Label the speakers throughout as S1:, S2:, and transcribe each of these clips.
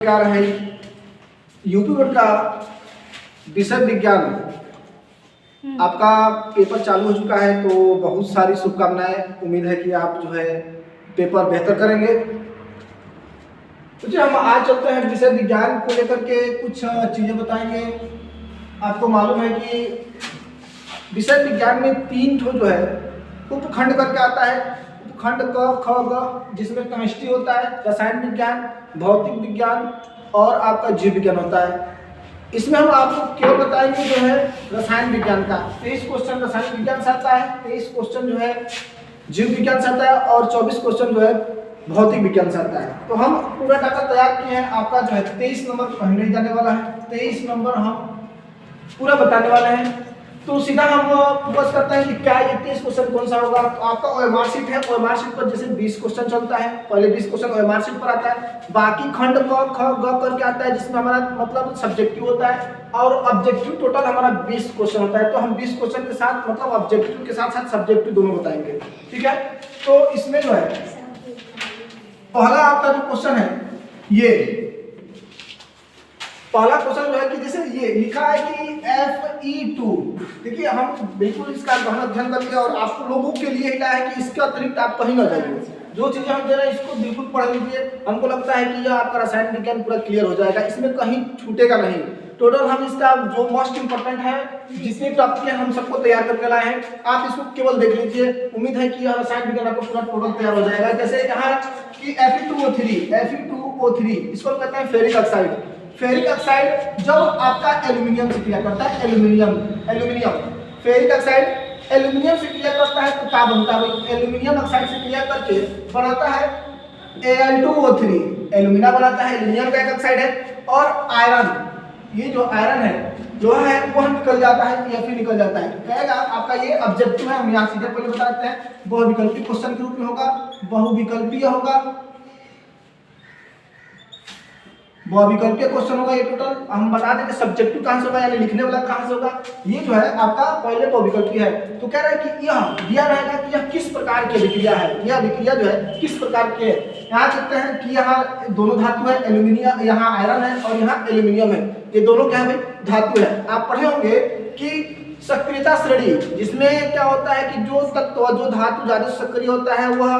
S1: Car है UP board का विषय विज्ञान। आपका पेपर चालू हो चुका है, तो बहुत सारी शुभकामनाएं। उम्मीद है कि आप जो है पेपर बेहतर करेंगे। तो जो हम आज चलते हैं विषय विज्ञान को लेकर के कुछ चीजें बताएंगे। आपको मालूम है कि विषय विज्ञान में 3 ठो जो है उपखंड करके आता है। उपखंड क ख ग, जिसमें केमिस्ट्री होता है, रसायन विज्ञान, भौतिक विज्ञान और आपका जीव विज्ञान होता है। इसमें हम आपको केवल बताएंगे जो है रसायन विज्ञान का 23 क्वेश्चन रसायन विज्ञान से आता है, 23 क्वेश्चन जो है जीव विज्ञान से आता है और 24 क्वेश्चन जो है भौतिक विज्ञान से आता है। तो हम पूरा डाटा तैयार किए हैं। आपका जो है 23 नंबर कहीं नहीं जाने वाला है, 23 नंबर हम पूरा बताने वाले हैं। तो सीधा हम फोकस करते हैं कि क्या ये 23 क्वेश्चन कौन सा होगा। तो आपका ओएमआर शीट है, ओएमआर शीट पर जैसे 20 क्वेश्चन चलता है, पहले 20 क्वेश्चन ओएमआर शीट पर आता है, बाकी खंड क ख ग करके आता है, जिसमें हमारा मतलब सब्जेक्टिव होता है और ऑब्जेक्टिव टोटल हमारा 20 क्वेश्चन होता है। तो हम 20 क्वेश्चन के साथ मतलब ऑब्जेक्टिव के साथ साथ सब्जेक्टिव दोनों बताएंगे, ठीक है। तो इसमें जो है पहला आपका जो क्वेश्चन है, ये पहला क्वेश्चन जो है कि जैसे ये लिखा है कि Fe2। देखिए हम बिल्कुल इसका गहन अध्ययन करके और आप लोगों के लिए क्या है कि इसके अतिरिक्त आप कहीं ना जाइए। जो चीजें हम दे रहे हैं इसको बिल्कुल पढ़ लीजिए। हमको लगता है कि यह आपका रसायन विज्ञान पूरा क्लियर हो जाएगा, इसमें कहीं छूटेगा नहीं। टोटल हम इसका जो मोस्ट इंपोर्टेंट है, जितने टॉपिक है हम सबको तैयार करके लाए हैं, आप इसको केवल देख लीजिए। उम्मीद है कि यह रसायन विज्ञान आपको पूरा टोटल तैयार हो जाएगा। जैसे यहाँ कि Fe2O3 इसको कहते हैं फेरिक ऑक्साइड। फेरिक ऑक्साइड जब आपका एल्यूमिनियम से क्रिया करता है, एल्यूमिनियम फेरिक ऑक्साइड एल्यूमिनियम से क्रिया करता है तो क्या बनता है? एल्यूमिनियम ऑक्साइड से क्रिया करके बनाता है Al2O3, एल्यूमिना बनाता है, एल्यूमिनियम का एक ऑक्साइड है। और आयरन, ये जो आयरन है लोहा है वो निकल जाता है, Fe निकल जाता है। कहेगा आपका ये ऑब्जेक्टिव है, हम यहाँ सीधे पहले बता देते हैं। बहुविकल्पी क्वेश्चन के रूप में होगा, बहुविकल्पीय होगा, बहुविकल्पीय क्वेश्चन होगा ये टोटल। हम बता दें कि सब्जेक्टिव कहां से होगा, यानी लिखने वाला कहां से होगा। ये जो है आपका पहले बहुविकल्पीय है। तो कह रहा है कि यह दिया रहेगा कि यह किस प्रकार की अभिक्रिया है, यह अभिक्रिया जो है किस प्रकार की है। यहाँ कहते हैं कि यहाँ दोनों धातु है, एल्यूमिनियम, यहाँ आयरन है और यहाँ एल्यूमिनियम है। ये दोनों क्या है भाई? धातु है। आप पढ़े होंगे कि सक्रियता श्रेणी, जिसमें क्या होता है कि जो तत्व जो धातु ज्यादा सक्रिय होता है वह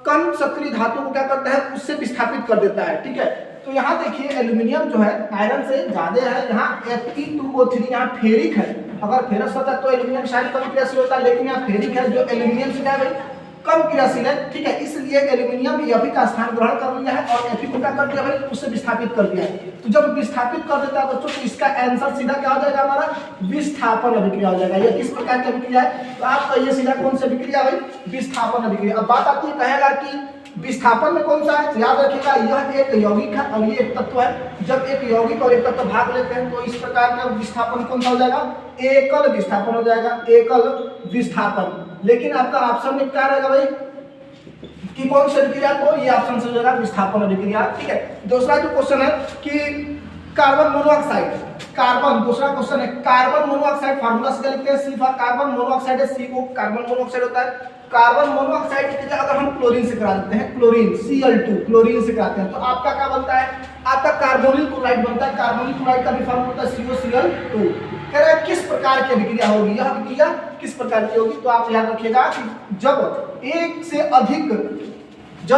S1: कम सक्रिय धातु को क्या करता है, उससे विस्थापित कर देता है, ठीक है। तो यहाँ देखिए एल्यूमिनियम जो है आयरन से ज्यादा है, यहाँ Fe2O3 यहाँ फेरिक है। अगर फेरस होता तो एल्यूमिनियम शायद कम क्रियाशील होता, लेकिन यहाँ फेरिक है जो एल्यूमिनियम से क्या है कम क्रियाशील है, ठीक है। इसलिए एल्यूमिनियम Fe का स्थान ग्रहण कर लिया है और Fe को क्या कर दिया भाई, उससे विस्थापित कर दिया है। तो जब विस्थापित कर देता है बच्चों, तो इसका आंसर सीधा क्या हो जाएगा हमारा? विस्थापन अभिक्रिया हो जाएगा। ये किस प्रकार की अभिक्रिया है? तो आप कहिए सीधा कौन सी अभिक्रिया भाई? विस्थापन अभिक्रिया। अब बात आती है, कहेगा कि विस्थापन में कौन सा है? याद रखिएगा यह एक यौगिक है और ये एक तत्व है। जब एक यौगिक और एक तत्व भाग लेते हैं तो इस प्रकार का विस्थापन कौन सा हो जाएगा? एकल विस्थापन हो जाएगा, एकल विस्थापन। लेकिन आपका ऑप्शन में क्या रहेगा भाई कि कौन सी अभिक्रिया? तो ये ऑप्शन से हो जाएगा विस्थापन अभिक्रिया, ठीक है। दूसरा जो क्वेश्चन है कि कार्बन मोनोऑक्साइड, कार्बन, दूसरा क्वेश्चन है कार्बन मोनोऑक्साइड। फार्मूला से लिखते हैं C फॉर कार्बन मोनोऑक्साइड है, C को कार्बन मोनोऑक्साइड होता है। कार्बन मोनोऑक्साइड की जगह अगर हम क्लोरीन से करा देते हैं, क्लोरीन Cl2, क्लोरीन से कराते हैं तो आपका क्या बनता है? आपका कार्बोनिल क्लोराइड बनता है। कार्बोनिल क्लोराइड का भी फॉर्मूला होता है COCl2। कह रहा है किस प्रकार की अभिक्रिया होगी, यह अभिक्रिया किस प्रकार की होगी? तो आप याद रखिएगा कि जब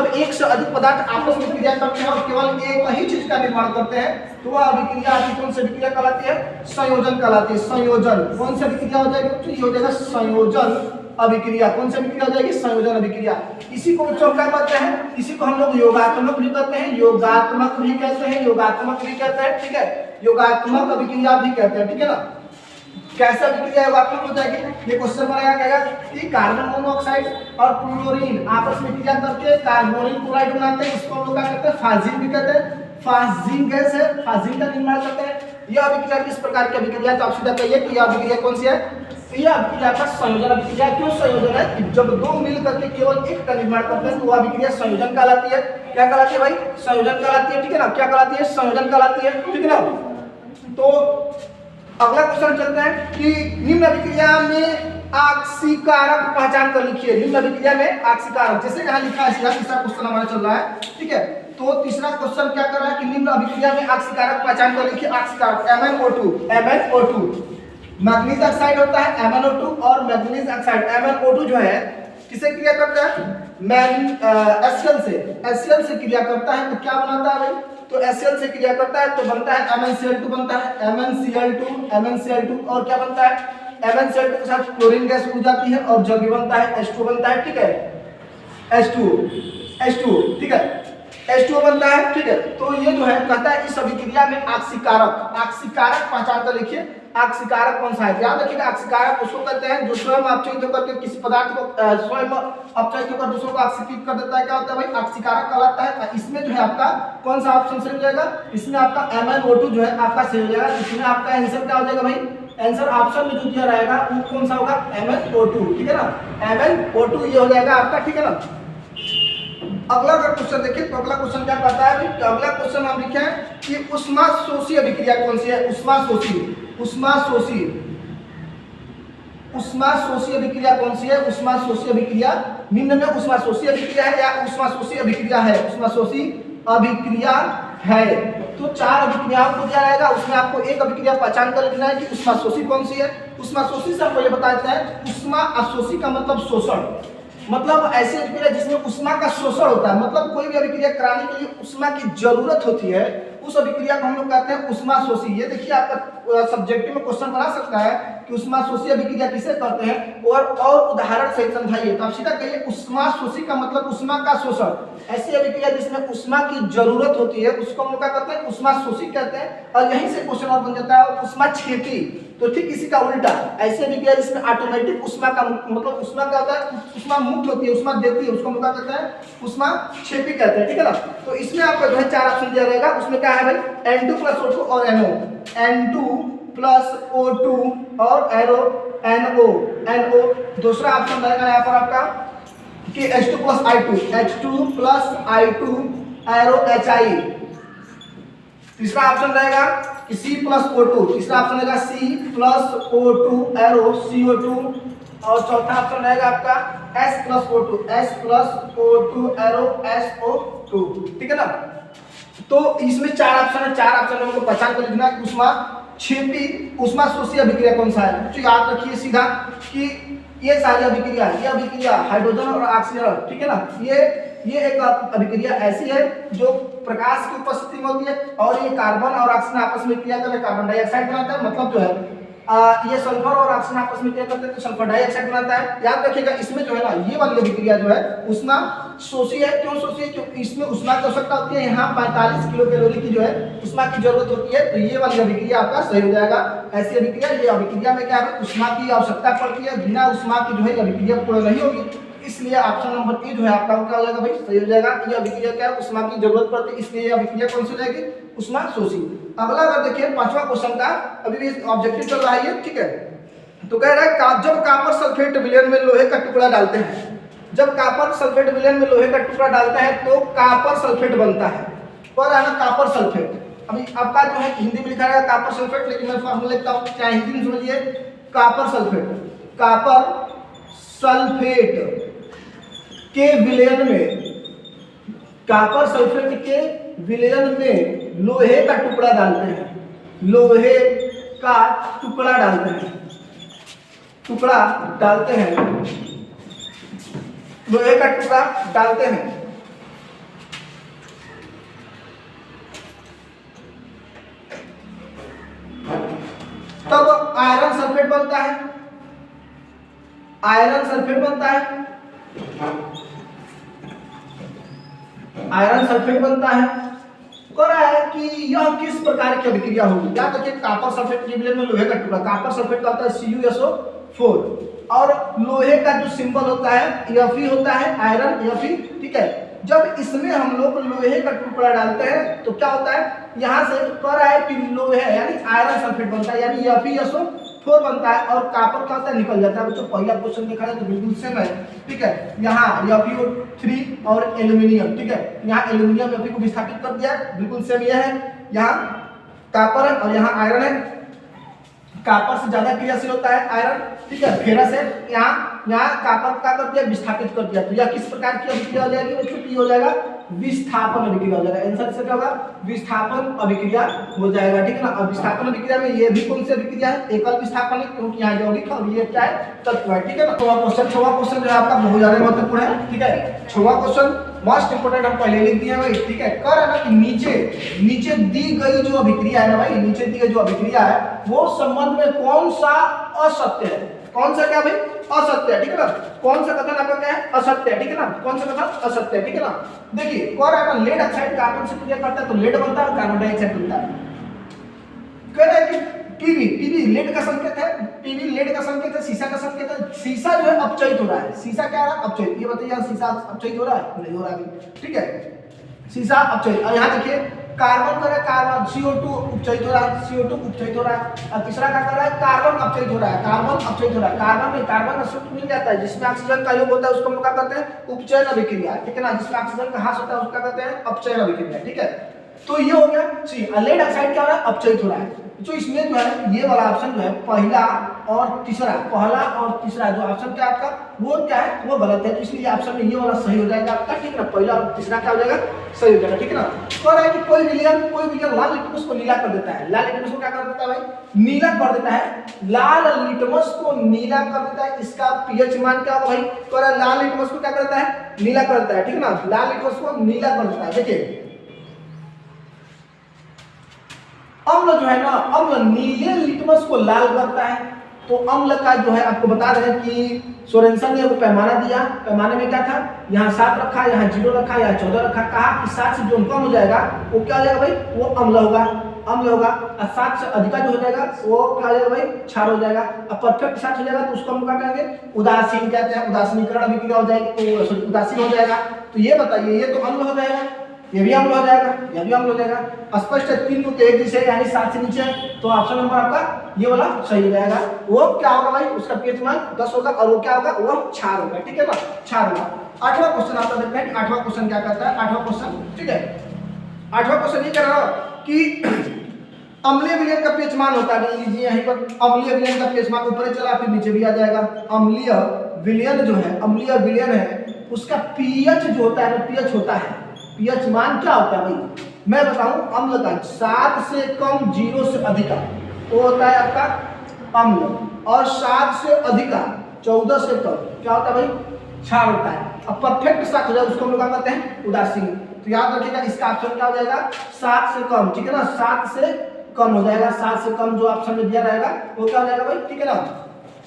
S1: एक से अधिक पदार्थ आपस में क्रिया करते हैं और केवल एक ही चीज का निर्माण करते हैं तो वह अभिक्रिया आपकी कौन सी अभिक्रिया कहलाती है? संयोजन कहलाती है। संयोजन कौन सी अभिक्रिया हो जाएगी? तो ये हो जाएगा संयोजन अभिक्रिया। कौन सी अभिक्रिया हो जाएगी? संयोजन अभिक्रिया। इसी को बच्चों क्या कहते हैं? इसी को हम लोग योगात्मक भी कहते हैं, योगात्मक भी कहते हैं, योगात्मक भी कहते हैं, ठीक है। योगात्मक अभिक्रिया भी कहते हैं, ठीक है ना। कैसे अभिक्रिया योगात्मक हो जाएगी? ये क्वेश्चन बनाया गया कि कार्बन मोनोऑक्साइड और क्लोरीन आपस में क्रिया करके कार्बोनिल क्लोराइड बनाते हैं, इसको हम लोग क्या कहते हैं? फाजिन भी कहते हैं। फाजिन गैस है, फाजिन का निर्माण करते हैं। यह अभिक्रिया किस प्रकार की अभिक्रिया? तो आप सीधा कहिए कि यह अभिक्रिया कौन सी है? यह अभिक्रिया का संयोजन अभिक्रिया। क्यों संयोजन है? जब दो मिल करके केवल एक का निर्माण करते हैं तो वह अभिक्रिया संयोजन कहलाती है। क्या कहलाती है भाई? संयोजन कहलाती है, ठीक है ना। क्या कहलाती है? संयोजन कहलाती है, ठीक है ना। तो अगला क्वेश्चन चलते हैं कि निम्न अभिक्रिया में आक्सीकारक पहचान कर लिखिए। निम्न अभिक्रिया में आक्सीकारक, जैसे यहाँ लिखा है, तीसरा क्वेश्चन हमारा चल रहा है, ठीक है। तो तीसरा क्वेश्चन क्या कर रहा है कि निम्न अभिक्रिया में ऑक्सीकारक पहचान कर लिखिए। ऑक्सीकारक MnO2 मैग्नीज ऑक्साइड होता है MnO2 और मैग्नीज ऑक्साइड MnO2 जो है किसे क्रिया करता है HCl से क्रिया करता है। तो क्या बनाता है भाई, तो HCl से क्रिया करता है तो बनता है MnCl2 बनता है MnCl2 और क्या बनता है MnCl2 के साथ क्लोरीन गैस उड़ जाती है और जल भी बनता है H2 बनता है। ठीक है H2 ठीक है H2 बनता है। ठीक है तो ये जो है कहता है इस अभिक्रिया में ऑक्सीकारक पहचान कर लिखिए। ऑक्सीकारक कौन सा है, याद रखिएगा ऑक्सीकारक उसको कहते हैं जो स्वयं अपचयित होकर के किसी पदार्थ को स्वयं अपचयित होकर दूसरों को ऑक्सीकृत कर देता है, क्या होता है भाई ऑक्सीकारक कहलाता है। इसमें जो है आपका कौन सा ऑप्शन सही हो जाएगा, इसमें आपका MnO2 जो है आपका सही हो जाएगा। इसमें आपका आंसर क्या हो जाएगा भाई, आंसर ऑप्शन में जो दिया रहेगा वो कौन सा होगा MnO2। ठीक है ना, MnO2 ये हो जाएगा आपका। ठीक है ना, अगला अगर क्वेश्चन देखिए तो अगला क्वेश्चन क्या कहता है, तो अगला क्वेश्चन हम लिखे हैं कि उष्माशोषी अभिक्रिया कौन सी है। उष्माशोषी अभिक्रिया कौन सी है। उष्माशोषी अभिक्रिया निम्न में उष्माशोषी अभिक्रिया है या उष्माशोषी अभिक्रिया है। उष्माशोषी अभिक्रिया है तो चार अभिक्रियाओं को दिया रहेगा, उसमें आपको एक अभिक्रिया पहचान कर लिखना है कि उष्माशोषी कौन सी है। उष्माशोषी से हम पहले बता देते हैं, उष्मा अशोषी का मतलब शोषण, मतलब ऐसी अभिक्रिया जिसमें उष्मा का शोषण होता है, मतलब कोई भी अभिक्रिया कराने के लिए उष्मा की जरूरत होती है, उस अभिक्रिया को हम लोग कहते हैं उष्माशोषी। ये देखिए आपका सब्जेक्टिव में क्वेश्चन बना सकता है कि उष्माशोषी अभिक्रिया किसे कहते हैं और उदाहरण से समझाइए। तो आप सीधा कहिए उष्माशोषी का मतलब उष्मा का शोषण। ऐसी अभिक्रिया जिसमें उष्मा की जरूरत होती है उसको हम लोग क्या कहते हैं उष्माशोषी कहते हैं। और यहीं से क्वेश्चन और बन जाता है उष्माक्षेपी, तो ठीक इसी का उल्टा ऐसी अभिक्रिया जिसमें ऑटोमेटिक उष्मा का मतलब उष्मा क्या होता है, उष्मा मुक्त होती है, उष्मा देती है, उसको हम लोग क्या कहते हैं उष्माक्षेपी कहते हैं। ठीक है ना, तो इसमें आपका जो है चार ऑप्शन दिया रहेगा, उसमें क्या है भाई N2+O2 और NO, N2+O2 और NO। दूसरा ऑप्शन रहेगा यहाँ पर आपका कि H2+I2 एरो HI। तीसरा ऑप्शन रहेगा कि C+O2, तीसरा ऑप्शन रहेगा C+O2 एरो CO2 और चौथा ऑप्शन रहेगा आपका S+O2 एरो SO2। ठीक है ना, तो इसमें चार ऑप्शन है, चार ऑप्शन हमको पहचान कर लिखना है उष्माक्षेपी उष्माशोषी अभिक्रिया कौन सा है। तो याद रखिए सीधा कि ये सारी अभिक्रिया, ये अभिक्रिया हाइड्रोजन और ऑक्सीजन, ठीक है ना, ये एक अभिक्रिया ऐसी है जो प्रकाश की उपस्थिति में होती है और ये कार्बन और ऑक्सीजन आपस में क्रिया करके कार्बन डाइऑक्साइड बनाता है, मतलब जो है ये सल्फर और ऑक्सीजन आपस में क्रिया करते हैं तो सल्फर डाइऑक्साइड बनाता है। याद रखिएगा इसमें जो है ना ये वाली अभिक्रिया जो है उष्माशोषी है। क्यों शोषी है, क्योंकि इसमें उष्मा की आवश्यकता होती है, यहाँ 45 किलो कैलोरी की जो है उष्मा की जरूरत होती है, तो ये वाली अभिक्रिया आपका सही हो जाएगा। ऐसी अभिक्रिया, ये अभिक्रिया में क्या है उष्मा की आवश्यकता पड़ती है, बिना उष्मा की जो है अभिक्रिया पूर्ण नहीं होगी, इसलिए ऑप्शन नंबर ए जो है आपका क्या हो जाएगा भाई सही हो जाएगा। ये अभिक्रिया क्या है उष्मा की जरूरत पड़ती है, इसलिए ये अभिक्रिया कौन सी हो जाएगी उष्माशोषी। अगला अगर देखिए पांचवा क्वेश्चन का, अभी भी ऑब्जेक्टिव चल रहा है ये, ठीक है, तो कह रहा है जब कॉपर सल्फेट विलयन में लोहे का टुकड़ा डालते हैं, जब कॉपर सल्फेट विलयन में लोहे का टुकड़ा डालते हैं तो कॉपर सल्फेट बनता है। पर है ना कॉपर सल्फेट, अभी आपका जो है हिंदी में लिखा है कॉपर सल्फेट, लेकिन मैं फॉर्मूला लिखता हूं, क्या हिंदी में समझिए कॉपर सल्फेट के विलयन में, कॉपर सल्फेट के विलयन में लोहे का टुकड़ा डालते हैं, लोहे का टुकड़ा डालते हैं, लोहे का टुकड़ा डालते हैं, तब आयरन सल्फेट बनता है, आयरन सल्फेट बनता है, आयरन सल्फेट बनता है। कह रहा है कि यह किस प्रकार की अभिक्रिया होगी। याद रखिए कॉपर सल्फेट के विलयन में लोहे का टुकड़ा, कॉपर सल्फेट का होता है CuSO4 और लोहे का जो सिंबल होता है Fe होता है, आयरन Fe, ठीक है। जब इसमें हम लोग लोहे का टुकड़ा डालते हैं तो क्या होता है, यहाँ से कह रहा है कि लोहे यानी आयरन सल्फेट बनता है, यानी FeSO4 बनता है और कॉपर क्या होता है निकल जाता है। बच्चों पहला क्वेश्चन देखा है तो बिल्कुल सेम है, ठीक है। यहाँ FeO3 और एल्यूमिनियम, ठीक है, यहाँ एल्यूमिनियम Fe को विस्थापित कर दिया, बिल्कुल सेम ये है। यहाँ कॉपर है और यहाँ आयरन है, कॉपर से ज्यादा क्रियाशील होता है आयरन, ठीक है, फेरस है, यहाँ कॉपर का कर दिया विस्थापित कर दिया, तो यह किस प्रकार की अभिक्रिया हो जाएगी बच्चों, हो जाएगा विस्थापन अभिक्रिया हो जाएगा। आंसर इसका क्या होगा? विस्थापन अभिक्रिया हो जाएगा, ठीक है ना। अब विस्थापन अभिक्रिया में ये भी कौन सी अभिक्रिया है? एकल विस्थापन है, क्योंकि यहाँ यौगिक और ये क्या है? तत्व है, ठीक है ना। तो छठवां क्वेश्चन जो है आपका बहुत ज्यादा महत्वपूर्ण है, ठीक है। छठवां क्वेश्चन मोस्ट इंपोर्टेंट हम पहले लिख दिए भाई, ठीक है। कह रहा है ना कि नीचे दी गई जो अभिक्रिया है ना भाई, नीचे दी गई जो अभिक्रिया है वो संबंध में कौन सा असत्य है? कौन सा क्या भाई? असत्य है, ठीक है ना। कौन सा कथन आपका क्या है? असत्य है, ठीक है ना। कौन सा कथन? असत्य है, ठीक है ना। देखिए कह रहा है ना लेड ऑक्साइड कार्बन से क्रिया करता है तो लेड बनता है, कार्बन डाइऑक्साइड बनता है। कह रहा है कि पीवी लेड का संकेत है, पीवी लेड का संकेत है, शीशा का संकेत है। शीशा जो है अपचयित हो रहा है, शीशा क्या है? अपचयित। ये बताइए यार, शीशा अपचयित हो रहा है? नहीं हो रहा है, ठीक है। शीशा अपचयित। और यहाँ देखिए कार्बन कर रहा है, कार्बन CO2 उपचयित हो रहा है, CO2 उपचयित हो रहा है। और तीसरा क्या कर रहा है? कार्बन अपचयित हो रहा है, कार्बन अपचयित हो रहा है। कार्बन में कार्बन अशुद्ध मिल जाता है, जिसमें ऑक्सीजन का योग होता है उसको हम क्या कहते हैं? उपचयन अभिक्रिया, ठीक है ना। जिसमें ऑक्सीजन का ह्रास होता है उसको क्या कहते हैं? अपचयन अभिक्रिया, ठीक है। तो ये हो गया सी। लेड ऑक्साइड क्या हो रहा है? अपचयित हो रहा है। जो इसमें जो है ये वाला ऑप्शन जो है पहला और तीसरा जो ऑप्शन क्या आपका वो क्या है? वो गलत है। तो इसलिए ऑप्शन में ये वाला सही हो जाएगा आपका, ठीक है ना। पहला और तीसरा क्या हो जाएगा? सही हो जाएगा, ठीक है ना। कह रहा है कि कोई विलियन लाल लिटमस को नीला कर देता है। लाल लिटमस को क्या कर देता है भाई? नीला कर देता है। लाल लिटमस को नीला कर देता है, इसका पीएच मान क्या होगा भाई? कह रहा है लाल लिटमस को क्या करता है? नीला कर देता है, ठीक है ना। लाल लिटमस को नीला कर देता है। देखिए अम्ल जो है ना, अम्ल नीले लिटमस को लाल करता है। तो अम्ल का जो है आपको बता रहे हैं कि सोरेनसन ने पैमाना दिया। पैमाने में क्या था? यहाँ 7 रखा, यहाँ 0 रखा, यहाँ 14 रखा। कहा कि 7 से जो कम हो जाएगा वो क्या हो जाएगा भाई? वो अम्ल होगा, अम्ल होगा। और 7 से अधिक जो हो जाएगा वो क्या हो जाएगा भाई? क्षार हो जाएगा। अब परफेक्ट 7 हो जाएगा तो उसको हम क्या कहेंगे? उदासीन कहते हैं। उदासीनीकरण अभिक्रिया हो जाएगी, तो उदासीन हो जाएगा। तो ये बताइए, ये तो अम्ल हो जाएगा, ये भी अम्ल हो जाएगा, ये भी अम्ल हो जाएगा। स्पष्ट है, 3 को एक दिशा यानी 7 से नीचे, तो ऑप्शन नंबर आपका ये वाला सही हो जाएगा। वो क्या होगा भाई? उसका पीएच मान 10 होगा और वो क्या होगा? वो क्षार होगा, ठीक है ना, क्षार होगा। 8वां क्वेश्चन आपका देखते हैं कि 8वां क्वेश्चन क्या कहता है। 8वां क्वेश्चन, ठीक है। 8वां क्वेश्चन ये कह रहा है कि अम्लीय विलयन का पीएच मान होता है। लीजिए यहीं पर अम्लीय विलयन का पीएच मान ऊपर चला फिर नीचे भी आ जाएगा। अम्लीय विलयन जो है, अम्लीय विलयन है, उसका पीएच जो होता है, पीएच होता है। पीएच मान क्या होता है भाई? मैं बताऊं, अम्ल का 7 से कम 0 से अधिक वो होता है आपका अम्ल, और 7 से अधिक 14 से कम क्या होता है भाई? क्षार होता है। अब परफेक्ट 7 हो जाए उसको हम लोग क्या कहते हैं? उदासीन। तो याद रखिएगा इसका ऑप्शन क्या हो जाएगा? 7 से कम, ठीक है ना। 7 से कम हो जाएगा। 7 से कम जो ऑप्शन में दिया रहेगा वो क्या हो जाएगा भाई? ठीक है ना,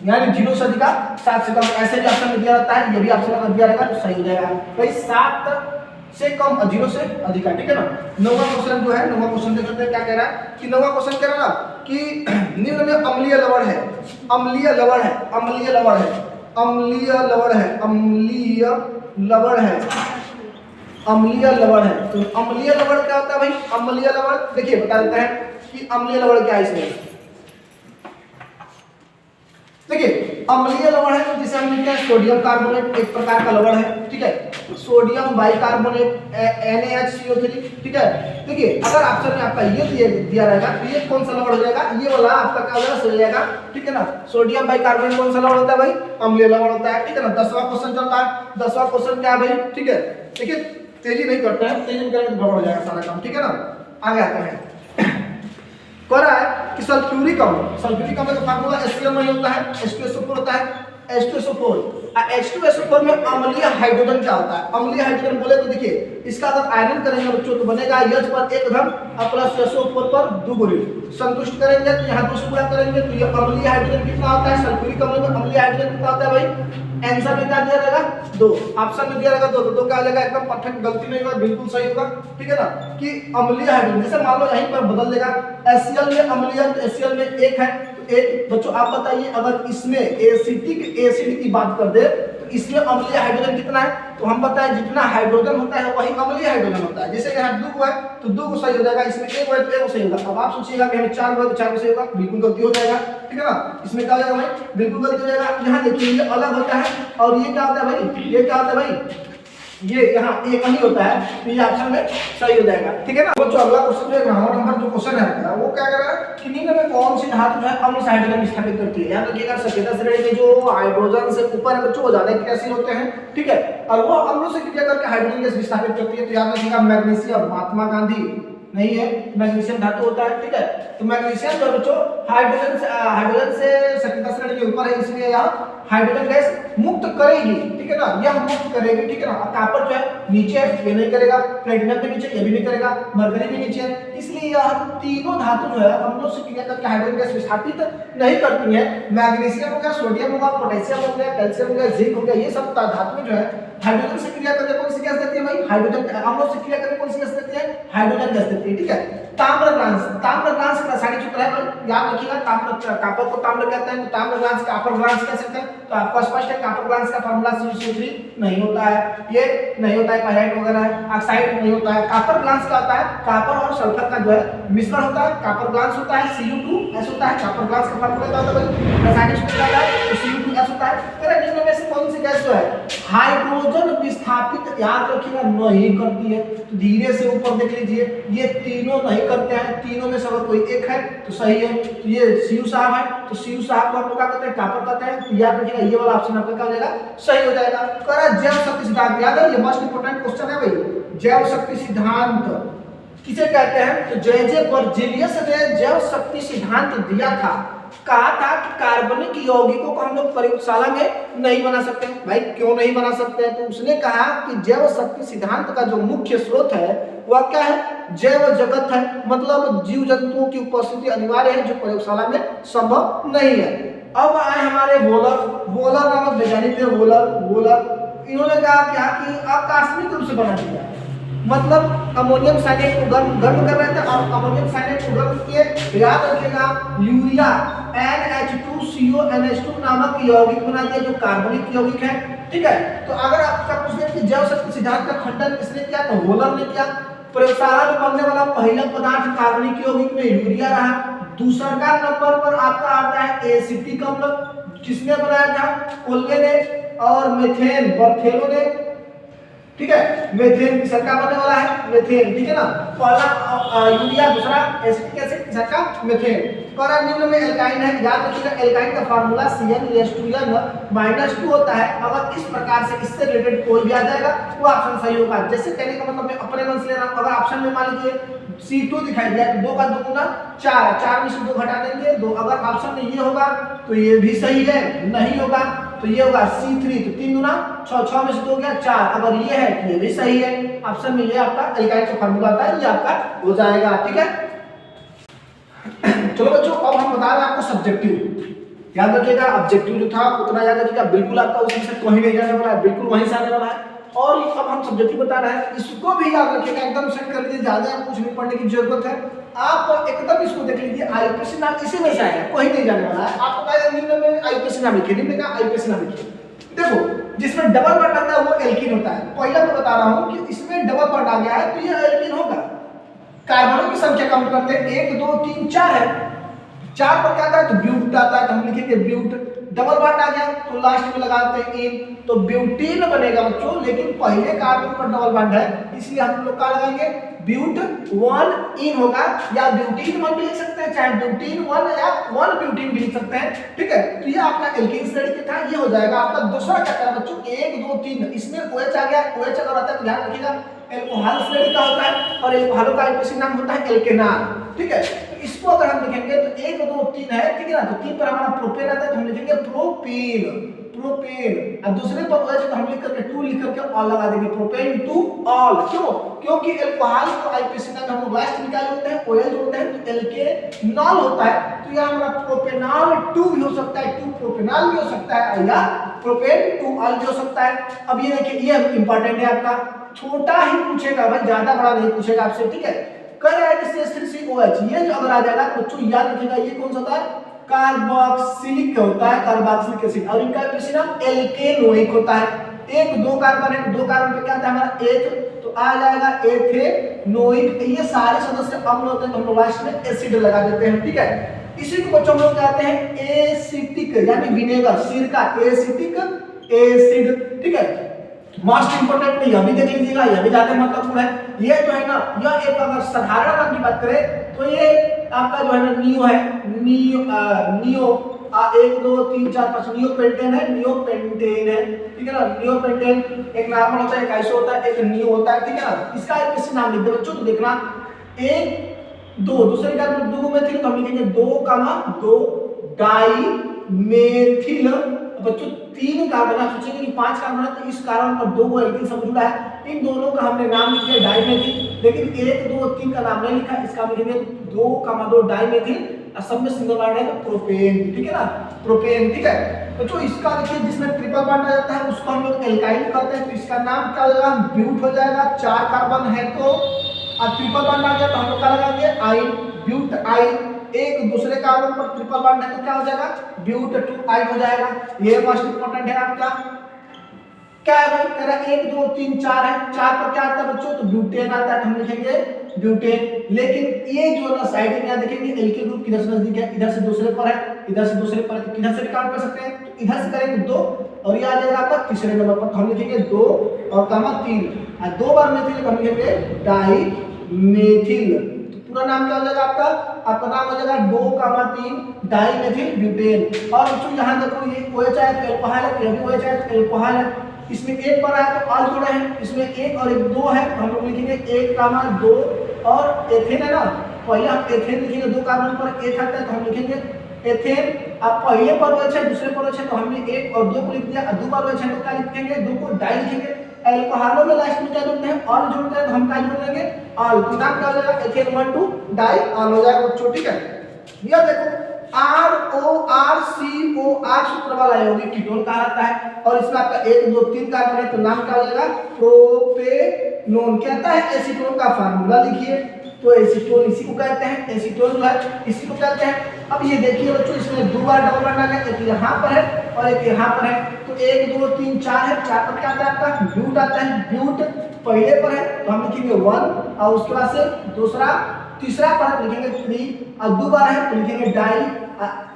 S1: यानी 0 से अधिक 7 से कम, ऐसे भी ऑप्शन में दिया रहता है। ये भी ऑप्शन अगर दिया रहेगा तो सही हो जाएगा भाई। 7 से कम 0 से अधिक, ठीक है ना। 9वां क्वेश्चन जो है, 9वां क्वेश्चन देखते हैं क्या कह रहा है कि 9वां क्वेश्चन कह रहा है ना कि निम्न में अम्लीय लवण है, अम्लीय लवण है, अम्लीय लवण है, अम्लीय लवण है, अम्लीय लवण है, अम्लीय लवण है। तो अम्लीय लवण क्या होता है भाई? अम्लीय लवण देखिए बता देते हैं कि अम्लीय लवण क्या है इसमें। देखिए अम्लीय लवण है तो जिसे हम लिखते हैं सोडियम कार्बोनेट, एक प्रकार का लवण है, ठीक है। सोडियम बाइकार्बोनेट NaHCO3, ठीक है। देखिए अगर ऑप्शन में आपका ये दिया रहेगा तो ये कौन सा लवण हो जाएगा? ये वाला आपका क्या हो जाएगा? सही हो जाएगा, ठीक है ना। सोडियम बाइकार्बोनेट कौन सा लवण होता है भाई? अम्लीय लवण होता है, ठीक है ना। 10वां क्वेश्चन चल रहा है। 10वां क्वेश्चन क्या है भाई? ठीक है, देखिए तेजी नहीं करते हैं, तेजी करेंगे तो गड़बड़ हो जाएगा सारा काम, ठीक है ना। आगे आते हैं। कह रहा है कि सल्फ्यूरिक अम्ल का फार्मूला HCl नहीं होता है, H2SO4 होता है, H2SO4। H2SO4 में अम्लीय हाइड्रोजन क्या होता है? अम्लीय हाइड्रोजन बोले तो देखिए इसका अगर आयरन करेंगे बच्चों तो बनेगा H पर 1 धन और प्लस SO4 पर 2 गुणित। संतुष्ट करेंगे तो यहाँ 2 से गुणा करेंगे तो ये अम्लीय हाइड्रोजन कितना होता है? सल्फ्यूरिक अम्ल में अम्लीय हाइड्रोजन कितना होता है भाई? आंसर में क्या दिया रहेगा? 2। ऑप्शन में दिया रहेगा 2, तो 2 क्या आ जाएगा? एकदम परफेक्ट, गलती नहीं होगा, बिल्कुल सही होगा, ठीक है ना। कि अम्लीय हाइड्रोजन जैसे मान लो यहीं पर बदल देगा, HCl में अम्लीय तो HCl में 1 है तो 1। बच्चों आप बताइए अगर इसमें एसिटिक एसिड की बात कर दे तो इसमें अम्लीय हाइड्रोजन कितना है? तो हम बताएं जितना हाइड्रोजन होता है वही अम्लीय हाइड्रोजन होता है। जैसे यहाँ 2 है तो 2 को सही हो जाएगा, इसमें 1 है तो 1 सही होगा। अब आप सोचिएगा कि हमें 4 है तो 4 सही होगा, बिल्कुल गलती हो जाएगा, ठीक है ना। इसमें क्या हो जाएगा भाई? बिल्कुल गलती हो जाएगा। यहाँ देखिए ये अलग होता है और ये क्या होता है भाई? ये क्या होता है भाई? ये यहाँ एक ही होता है, तो ये ऑप्शन में सही हो जाएगा। ठीक है ना। तो अगला क्वेश्चन जो 11वां नंबर जो क्वेश्चन है वो क्या कर रहा है कि निम्न में कौन सी धातु जो है अम्ल से हाइड्रोजन स्थापित करती है। याद रखिएगा सफेदा श्रेणी में जो हाइड्रोजन से ऊपर है बच्चों वो ज्यादा क्रियाशील होते हैं, ठीक है, और वो अम्लों से क्रिया करके हाइड्रोजन गैस स्थापित करती है। तो याद रखिएगा मैग्नीशियम, महात्मा गांधी नहीं है, मैग्नीशियम धातु होता है, ठीक है। तो मैग्नीशियम जो बच्चों हाइड्रोजन से सफेदा श्रेणी के ऊपर है, इसलिए यहाँ हाइड्रोजन गैस मुक्त करेगी, ठीक है ना, यह मुक्त करेगी, ठीक है ना। कॉपर जो है नीचे है, ये नहीं करेगा, प्लेटिनम भी नीचे, ये भी नहीं करेगा, मरकरी भी नीचे है, इसलिए यह तीनों धातु जो है अम्लों से क्रिया करके हाइड्रोजन गैस विस्थापित नहीं करती है। मैग्नीशियम हो गया, सोडियम होगा, पोटेशियम हो गया, कैल्शियम हो गया, जिंक हो गया, ये सब धातुएं जो है हाइड्रोजन से क्रिया करके कौन सी गैस देती है भाई, हाइड्रोजन, अम्लों से क्रिया करके कौन सी गैस देती है, हाइड्रोजन गैस देती है, ठीक है। ताम्रग्लांस का रासायनिक सूत्र है, याद रखिएगा, कॉपर को ताम्र कहते हैं, तो ताम्रग्लांस कॉपर ग्लांस कह सकते हैं। तो आपको स्पष्ट है कॉपर ग्लांस का फार्मूला CuCO3 नहीं होता है, ये नहीं होता है, पायराइट वगैरह है, ऑक्साइड नहीं होता है। कॉपर ग्लांस का होता है कॉपर और सल्फर का जो है मिश्रण होता है, कॉपर ग्लांस होता है, Cu2S होता है। कॉपर ग्लांस का फार्मूला क्या होता है भाई, रासायनिक सूत्र क्या है, तो Cu2S होता है। अरे निम्न में से कौन सी गैस जो है हाइड्रोजन विस्थापित, याद रखिएगा, नहीं करती है। तो धीरे से ऊपर देख लीजिए, ये तीनों नहीं करते हैं, तीनों में से अगर कोई एक है तो सही है। तो ये Cu साहब है, तो Cu साहब को हम लोग क्या कहते हैं, कॉपर कहते हैं। तो याद रखिएगा ये वाला ऑप्शन आपका क्या हो जाएगा, सही हो जाएगा। करा जैव शक्ति सिद्धांत, याद है ये मोस्ट इंपोर्टेंट क्वेश्चन है भाई, जैव शक्ति सिद्धांत किसे कहते हैं। तो जे बर्जेलियस ने जैव शक्ति सिद्धांत दिया था, कहा था कि कार्बनिक यौगिकों को हम लोग प्रयोगशाला में नहीं बना सकते। भाई क्यों नहीं बना सकते, तो उसने कहा कि जैव शक्ति सिद्धांत का जो मुख्य स्रोत है वह क्या है, जैव जगत है, मतलब जीव जंतुओं की उपस्थिति अनिवार्य है जो प्रयोगशाला में संभव नहीं है। अब आए हमारे वोलर नामक वैज्ञानिक थे, वोलर, इन्होंने कहा क्या कि आकस्मिक रूप से बना दिया, मतलब अमोनियम साइनेट को गर्म कर रहे थे और अमोनियम साइनेट को गर्म किए। याद रखिएगा यूरिया NH2CO NH2 नामक यौगिक बना दिया जो कार्बनिक यौगिक है, ठीक है। तो अगर आपका पूछे कि जैव शक्ति सिद्धांत का खंडन किसने किया, तो वोलर ने किया। प्रयोगशाला में बनने वाला पहला पदार्थ कार्बनिक यौगिक में यूरिया रहा। दूसरा नंबर पर आपका आता है एसिटिक अम्ल, किसने बनाया था, कोल्वे ने, और मेथेन बर्थेलो ने, ठीक है। मेथेन की सरका बनने वाला है मेथेन, ठीक है ना। पहला यूरिया, दूसरा एसिटिक एसिड, तीसरा का मेथेन। पर निम्न में एल्काइन है, याद रखिएगा एल्काइन का फार्मूला CnH2n-2 होता है। अगर इस प्रकार से इससे रिलेटेड कोई भी आ जाएगा वो ऑप्शन सही होगा। जैसे कहने का मतलब मैं अपने मन से ले रहा हूं, अगर ऑप्शन में मान लीजिए C2 दिखाई दिया तो 2 का 2 गुना 4, 4 में से 2 घटा देंगे 2। अगर ऑप्शन में ये होगा तो ये भी सही है, नहीं होगा तो ये होगा C3, तो 3 गुना 6, 6 में से 2 गया 4। अगर ये है तो ये भी सही है, ऑप्शन में ये आपका एल्काइन का फार्मूला आता है, ये आपका हो जाएगा, ठीक है। चलो बच्चों अब हम बता रहे हैं आपको सब्जेक्टिव। याद रखिएगा ऑब्जेक्टिव जो था उतना याद रखिएगा, बिल्कुल आपका उसी से कहीं नहीं जाने वाला है, बिल्कुल वहीं से आने वाला है। और अब हम सब्जेक्टिव बता रहे हैं, इसको भी याद रखिएगा, एकदम सेट कर लीजिए, ज्यादा कुछ नहीं पढ़ने की जरूरत है। आप एकदम इसको देख लीजिए, आईयूपीएसी नाम इसी में से आएगा, कहीं नहीं जाने वाला है। आपको कहा निम्न में आईयूपीएसी नाम लिखिए, निम्न का आईयूपीएसी नाम लिखिए। देखो जिसमें डबल बॉन्ड आता है वो एल्कीन होता है। पहले मैं बता रहा हूँ कि इसमें डबल बॉन्ड आ गया है तो ये एल्कीन होगा। कार्बनों की संख्या काउंट करते हैं, 1 2 3 4 है, 4 पर क्या आता है तो ब्यूट आता है, तो हम लिखेंगे ब्यूट। डबल बॉन्ड आ गया तो लास्ट में लगाते हैं इन, तो ब्यूटीन बनेगा बच्चों। लेकिन पहले कार्बन पर डबल बॉन्ड है इसलिए हम लोग क्या लगाएंगे, ब्यूट 1 इन होगा, या ब्यूटीन 1 भी लिख सकते हैं, चाहे ब्यूटीन 1 या 1 ब्यूटीन भी लिख सकते हैं, ठीक है। तो ये आपका एल्कीन श्रेणी था, ये हो जाएगा आपका। दूसरा क्या करा बच्चों, 1 2 3, इसमें OH आ गया। OH अगर आता है तो ध्यान रखिएगा एल्कोहल श्रेणी का होता है, और एल्कोहल का आईयूपीएसी नाम होता है एल्केनॉल, ठीक है। तो इसको अगर हम लिखेंगे तो 1 2 3 है, ठीक है ना, तो 3 पर हमारा प्रोपेन आता है तो हम लिखेंगे प्रोपेन, और दूसरे पर OH तो हम लिख करके 2 लिख करके ऑल लगा देंगे, प्रोपेन टू ऑल। क्यों, क्योंकि एल्कोहल को आईयूपीएसी नाम हम लोग लास्ट निकाले होते हैं, OH जो होता है तो एल्केनॉल होता है। तो यह हमारा प्रोपेनॉल 2 भी हो सकता है, 2 प्रोपेनॉल भी हो सकता है, या प्रोपेन 2 ऑल भी हो सकता है। अब ये देखिए ये इंपॉर्टेंट है आपका, छोटा ही पूछेगा भाई, ज्यादा बड़ा नहीं पूछेगा आपसे, ठीक है। कर रहा है CH3COH, ये जो अगर आ जाएगा तो बच्चों याद रखिएगा ये कौन सा होता है, कार्बोक्सिलिक होता है, कार्बोक्सिलिक एसिड। और इनका आईयूपीएसी नाम एल्केनोइक होता है। 1 2 कार्बन है, 2 कार्बन पे क्या आता है हमारा एथ, तो आ जाएगा एथेनोइक। ये सारे सदस्य अम्ल होते हैं तो हम लोग लास्ट में एसिड लगा देते हैं, ठीक है। इसी को बच्चों हम लोग कहते हैं एसिटिक, यानी विनेगर, सिरका, एसिटिक एसिड, ठीक है। मोस्ट इंपोर्टेंट में यह भी देख लीजिएगा, यह भी ज्यादा महत्वपूर्ण है। ये जो है ना, यह एक अगर साधारण नाम की बात करें तो ये आपका जो है ना नियो है, नियो 1 2 3 4 5 नियो पेंटेन है, नियो पेंटेन है, ठीक है ना। नियो पेंटेन एक नॉर्मल होता है, एक आइसो होता है, एक नियो होता है, ठीक है ना। इसका एक किसी नाम लिख दे बच्चों, तो देखना 1 2 दूसरे का 2 मेथिल, तो हम लिखेंगे 2 डाई मेथिल। बच्चों 3 कार्बन, आप सोचेंगे कि 5 कार्बन है तो इस कार्बन पर 2 एल्किन समूह जुड़ा है, इन दोनों का हमने नाम लिख दिया डाइमेथिल, लेकिन 1 2 3 का नाम नहीं लिखा, इसका हम लिखेंगे 2 डाइमेथिल, और सब में सिंगल बॉन्ड है तो प्रोपेन, ठीक है ना, प्रोपेन, ठीक है। तो जो इसका देखिए जिसमें ट्रिपल बॉन्ड आ जाता है उसको हम लोग एल्काइल कहते हैं, तो इसका नाम क्या हो जाएगा, ब्यूट हो जाएगा। 4 कार्बन है तो और ट्रिपल बॉन्ड आ गया तो हम लोग क्या लगाएंगे, आइन, ब्यूट आइन। एक दूसरे कार्बन पर ट्रिपल बॉन्ड है तो क्या हो जाएगा, ब्यूट 2 आइन हो जाएगा। ये मोस्ट इंपोर्टेंट है आपका। क्या है भाई, कह रहा 1 2 3 4 है, 4 पर क्या आता है बच्चों, तो ब्यूटेन आता है, तो हम लिखेंगे ब्यूटेन। लेकिन ये जो ना साइड में क्या देखेंगे, एल्किल ग्रुप किधर से नजदीक है, इधर से दूसरे पर है, इधर से दूसरे पर है, तो किधर से भी काउंट कर सकते हैं, तो इधर से करेंगे 2 और ये आ जाएगा आपका तीसरे नंबर पर, तो हम लिखेंगे 2 और कामा 3, और 2 बार मेथिल हम लिखेंगे डाई मेथिल। तो पूरा नाम क्या हो जाएगा आपका नाम हो जाएगा 2 डाई मेथिल ब्यूटेन। और बच्चों यहाँ देखो ये OH है तो अल्कोहल है, ये भी OH है तो अल्कोहल है, इसमें 1 पर आया तो ऑल जोड़े हैं, इसमें 1 और 1 2 है, तो हम लोग लिखेंगे 1 2 और एथेन है ना, पहले हम एथेन लिखेंगे, 2 कार्बन पर 1 आता है तो हम लिखेंगे एथेन। अब पहले पर OH है दूसरे पर OH है तो हमने 1 और 2 को लिख दिया, और 2 बार OH है तो क्या लिखेंगे, 2 को डाई लिखेंगे। अल्कोहलों में लास्ट में क्या जोड़ते हैं, ऑल जोड़ते हैं, तो हम क्या जोड़ लेंगे ऑल, तो नाम क्या हो जाएगा, एथेन 1 2 डाई ऑल हो जाएगा बच्चों, ठीक है। यह देखो RORCOR सूत्र वाला यौगिक कीटोन कहलाता है, और इसमें आपका 1 2 3 कार्बन है तो नाम क्या हो जाएगा, प्रोपेनोन। कहता है एसीटोन का फार्मूला लिखिए, तो एसीटोन इसी को कहते हैं, एसीटोन जो है इसी को कहते हैं। अब ये देखिए बच्चों, इसमें 2 बार डबल बॉन्ड आ गया, एक यहाँ पर है और एक यहाँ पर है, तो 1 2 3 4 है, 4 पर क्या आता है आपका ब्यूट आता है, ब्यूट पहले पर है तो हम लिखेंगे 1, और उसके बाद से तीसरा पर लिखेंगे 3, और 2 बार है तो लिखेंगे डाई,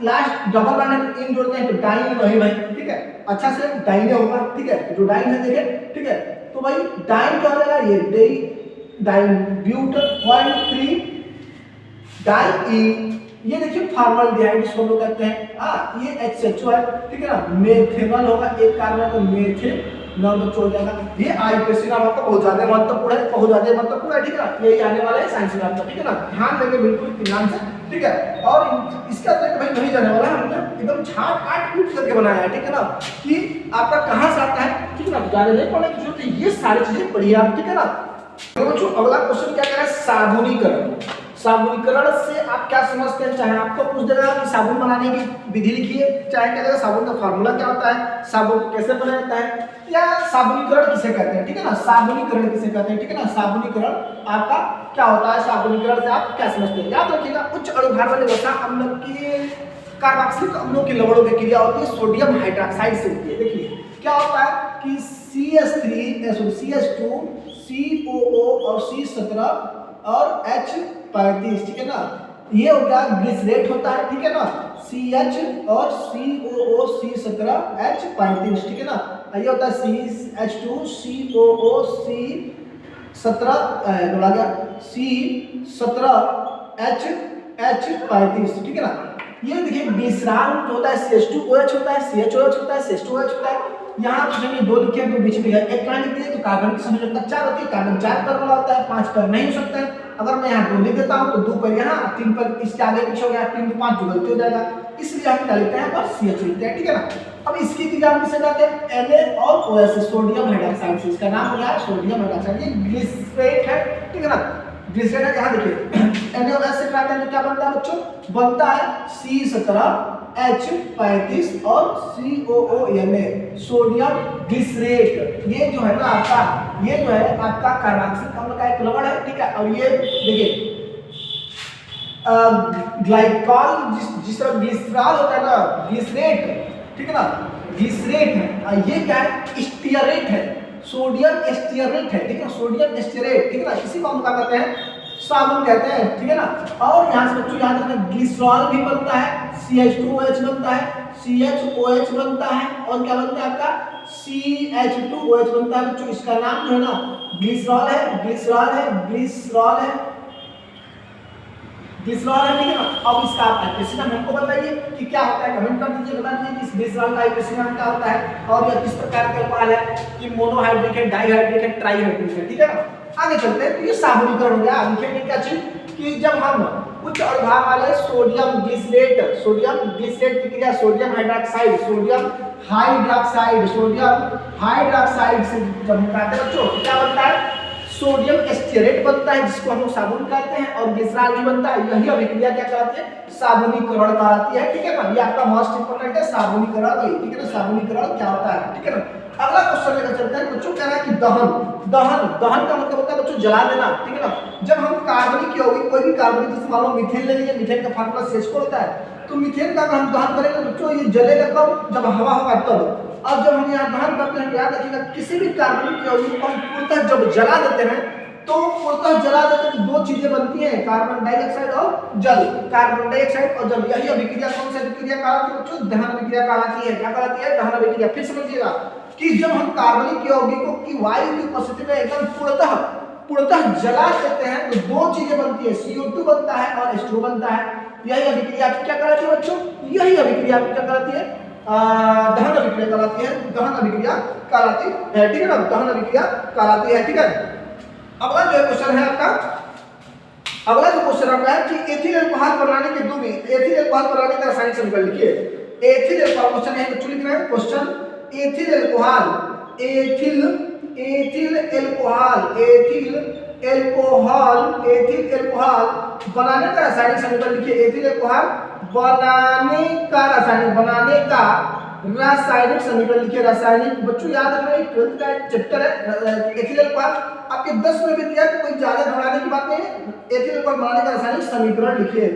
S1: लास्ट डबल बॉन्ड है तो इन जोड़ते हैं तो डाइन वही भाई, ठीक है, अच्छा से डाइने होगा, ठीक है, जो डाइन है देखे, ठीक है। तो भाई डाइन क्या हो जाएगा, ये डाइन ब्यूट 1 3 डाइन, ये देखिए फॉर्मल्डिहाइड इसको लोग कहते हैं, ये HCHO है, ठीक है ना, मेथेनॉल होगा, एक कार्बन का मेथेनॉल बच्चों हो जाएगा। ये आईपीसी नाम आपका बहुत ज्यादा महत्वपूर्ण है, बहुत ज्यादा महत्वपूर्ण है, ठीक है ना, ये आने वाला है साइंस में आपका, ठीक है ना, ध्यान देंगे बिल्कुल ध्यान से, ठीक है। और इसका तक भाई नहीं जाने वाला है, हमने एकदम छाट काट कूट करके बनाया है, ठीक है ना, कि आपका कहां से आता है, ठीक है ना, ज्यादा नहीं पढ़ने की जरूरत है, ये सारी चीजें पढ़िए आप, ठीक है ना। तो बच्चों अगला क्वेश्चन क्या कह रहा है, साबुनीकरण। साबुनीकरण से आप क्या समझते हैं, चाहे आपको पूछ देगा कि साबुन बनाने की विधि लिखिए, चाहे कह देगा साबुन का फार्मूला क्या होता है, साबुन कैसे बनाया जाता है, या साबुनीकरण किसे कहते हैं, ठीक है ना, साबुनीकरण किसे कहते हैं, ठीक है ना, साबुनीकरण आपका क्या होता है, साबुनीकरण से आप क्या समझते हैं, याद रखिएगा उच्च अणुभार वाले वसा अम्ल की कार्बोक्सिलिक अम्लों की लवणों की क्रिया होती है सोडियम हाइड्रोक्साइड से होती है। देखिए क्या होता है कि CH2 COO और C17 और H35, ठीक है ना, ये हो गया ग्लिसरेट होता है, ठीक है ना, CH और COO C17 H35, ठीक है ना, ये होता है CH2 COO C17 बोला गया C17 H35, ठीक है ना। ये देखिए ग्लिसरॉल जो होता है CH2OH होता है, CHOH होता है, CH2OH होता है। यहाँ तो 2 लिखे हैं तो बीच में एक कहाँ लिख दिए, तो कार्बन की संयोजकता 4 होती है, कार्बन 4 पर वाला होता है, 5 पर नहीं हो सकता है। अगर मैं यहाँ 2 लिख देता हूँ तो 2 पर यहाँ, 3 पर इसके आगे पीछे हो गया, 3 तो 5 जो गलती हो जाएगा, इसलिए हम क्या लिखते हैं पर CH लिखते हैं, ठीक है ना। अब इसकी एग्जाम किसे जाते हैं, Na और OH सोडियम हाइड्रोक्साइड से, इसका नाम हो गया सोडियम हाइड्रोक्साइड, ये ग्लिसरेट है, ठीक है ना, ग्लिसरेट है। यहाँ देखिए NaOH से क्या क्या बनता है बच्चों, बनता है C17 H35 और COONA सोडियम ग्लिसरेट। ये जो है ना आपका, ये जो है आपका कार्बोक्सिलिक अम्ल का एक लवण है, ठीक है। और ये देखिए ग्लाइकॉल जिस तरह ग्लिसरॉल होता है ना, ग्लिसरेट, ठीक है ना, ग्लिसरेट है, ये क्या है, स्टीयरेट है, सोडियम स्टीयरेट है, ठीक है, सोडियम स्टीयरेट, ठीक है ना, इसी को हम क्या कहते हैं, साबुन कहते हैं, ठीक है ना। और यहाँ से बच्चों याद रखना ग्लिसरॉल भी बनता है, CH2OH बनता है, CHOH बनता है और क्या बनता है आपका CH2OH बनता है बच्चों। इसका नाम जो है ना ग्लिसरॉल है, ग्लिसरॉल है, ग्लिसरॉल है, ग्लिसरॉल है, ठीक है ना। अब इसका आप एक्टिविटी नाम हमको बताइए कि क्या होता है, कमेंट कर दीजिए, बता दीजिए कि इस ग्लिसरॉल का एक्टिविटी नाम क्या होता है और यह किस प्रकार का अल्कोहल है, कि मोनोहाइड्रिक है, डाइहाइड्रिक है, ट्राइहाइड्रिक है, ठीक है ना। आगे चलते हैं, तो ये साबुनीकरण हो गया। लिखेंगे क्या चीज कि जब हम उच्च अनुभाग वाले सोडियम ग्लिसरेट, सोडियम ग्लिसरेट की क्रिया sodium hydroxide, sodium hydroxide, sodium hydroxide से जब हम कहते हैं बच्चों क्या बनता है, सोडियम एस्टेरेट बनता है जिसको हम लोग साबुन कहते हैं, और ग्लिसरॉल भी बनता है। यही अभिक्रिया क्या कहलाती है, साबुनीकरण कहलाती है, ठीक है ना। ये आपका मोस्ट इंपोर्टेंट है साबुनीकरण, वही ठीक है ना, साबुनीकरण क्या होता है, ठीक है ना। अगला क्वेश्चन लेकर चलते हैं बच्चों, कह रहा है कि दहन, दहन, दहन का मतलब होता है बच्चों जला देना, ठीक है ना। जब हम कार्बनिक यौगिक, कोई भी कार्बनिक, जैसे मान लो मीथेन ले लीजिए, मीथेन का फार्मूला CH4 होता है, तो मीथेन का हम दहन करेंगे बच्चों, ये जलेगा कब, जब हवा होगा तब। अब जब हम यहाँ दहन करते हैं, याद रखिएगा किसी भी कार्बनिक यौगिक को हम पूर्णतः जब जला देते हैं तो पूर्णतः जला देते हैं दो चीजें बनती हैं, कार्बन डाइऑक्साइड और जल, कार्बन डाइऑक्साइड और जल। यही अभिक्रिया कौन सी अभिक्रिया कहलाती है बच्चों, दहन अभिक्रिया कहलाती है। क्या कहलाती है, दहन अभिक्रिया। फिर समझिएगा कि जब हम कार्बनिक यौगिकों की वायु की उपस्थिति में एकदम पूर्णतः जला देते हैं तो दो चीजें बनती है, CO2 बनता है और H2 बनता है। यही अभिक्रिया क्या कहलाती है बच्चों, यही अभिक्रिया क्या कहलाती है, दहन अभिक्रिया कहलाती है, दहन अभिक्रिया कहलाती है, ठीक है ना, दहन अभिक्रिया कहलाती है, ठीक है। अगला जो क्वेश्चन है आपका, अगला जो क्वेश्चन आपका है कि एथिल अल्कोहल बनाने के दो भी, एथिल अल्कोहल बनाने का रासायनिक समीकरण लिखिए। एथिल अल्कोहल क्वेश्चन है, बच्चों लिख रहे हैं question, ethyl alcohol, ethyl alcohol, ethyl alcohol, ethyl alcohol बनाने का रासायनिक समीकरण लिखिए। एथिल अल्कोहल बनाने का रासायनिक, बनाने का रासायनिक समीकरण लिखिए। रासायनिक बच्चों याद रखना, 12th का चैप्टर है एथिल अल्कोहल, आपके 10 में भी दिया तो कोई ज्यादा घबराने की बात नहीं है। एथिल अल्कोहल बनाने का रासायनिक समीकरण लिखिए,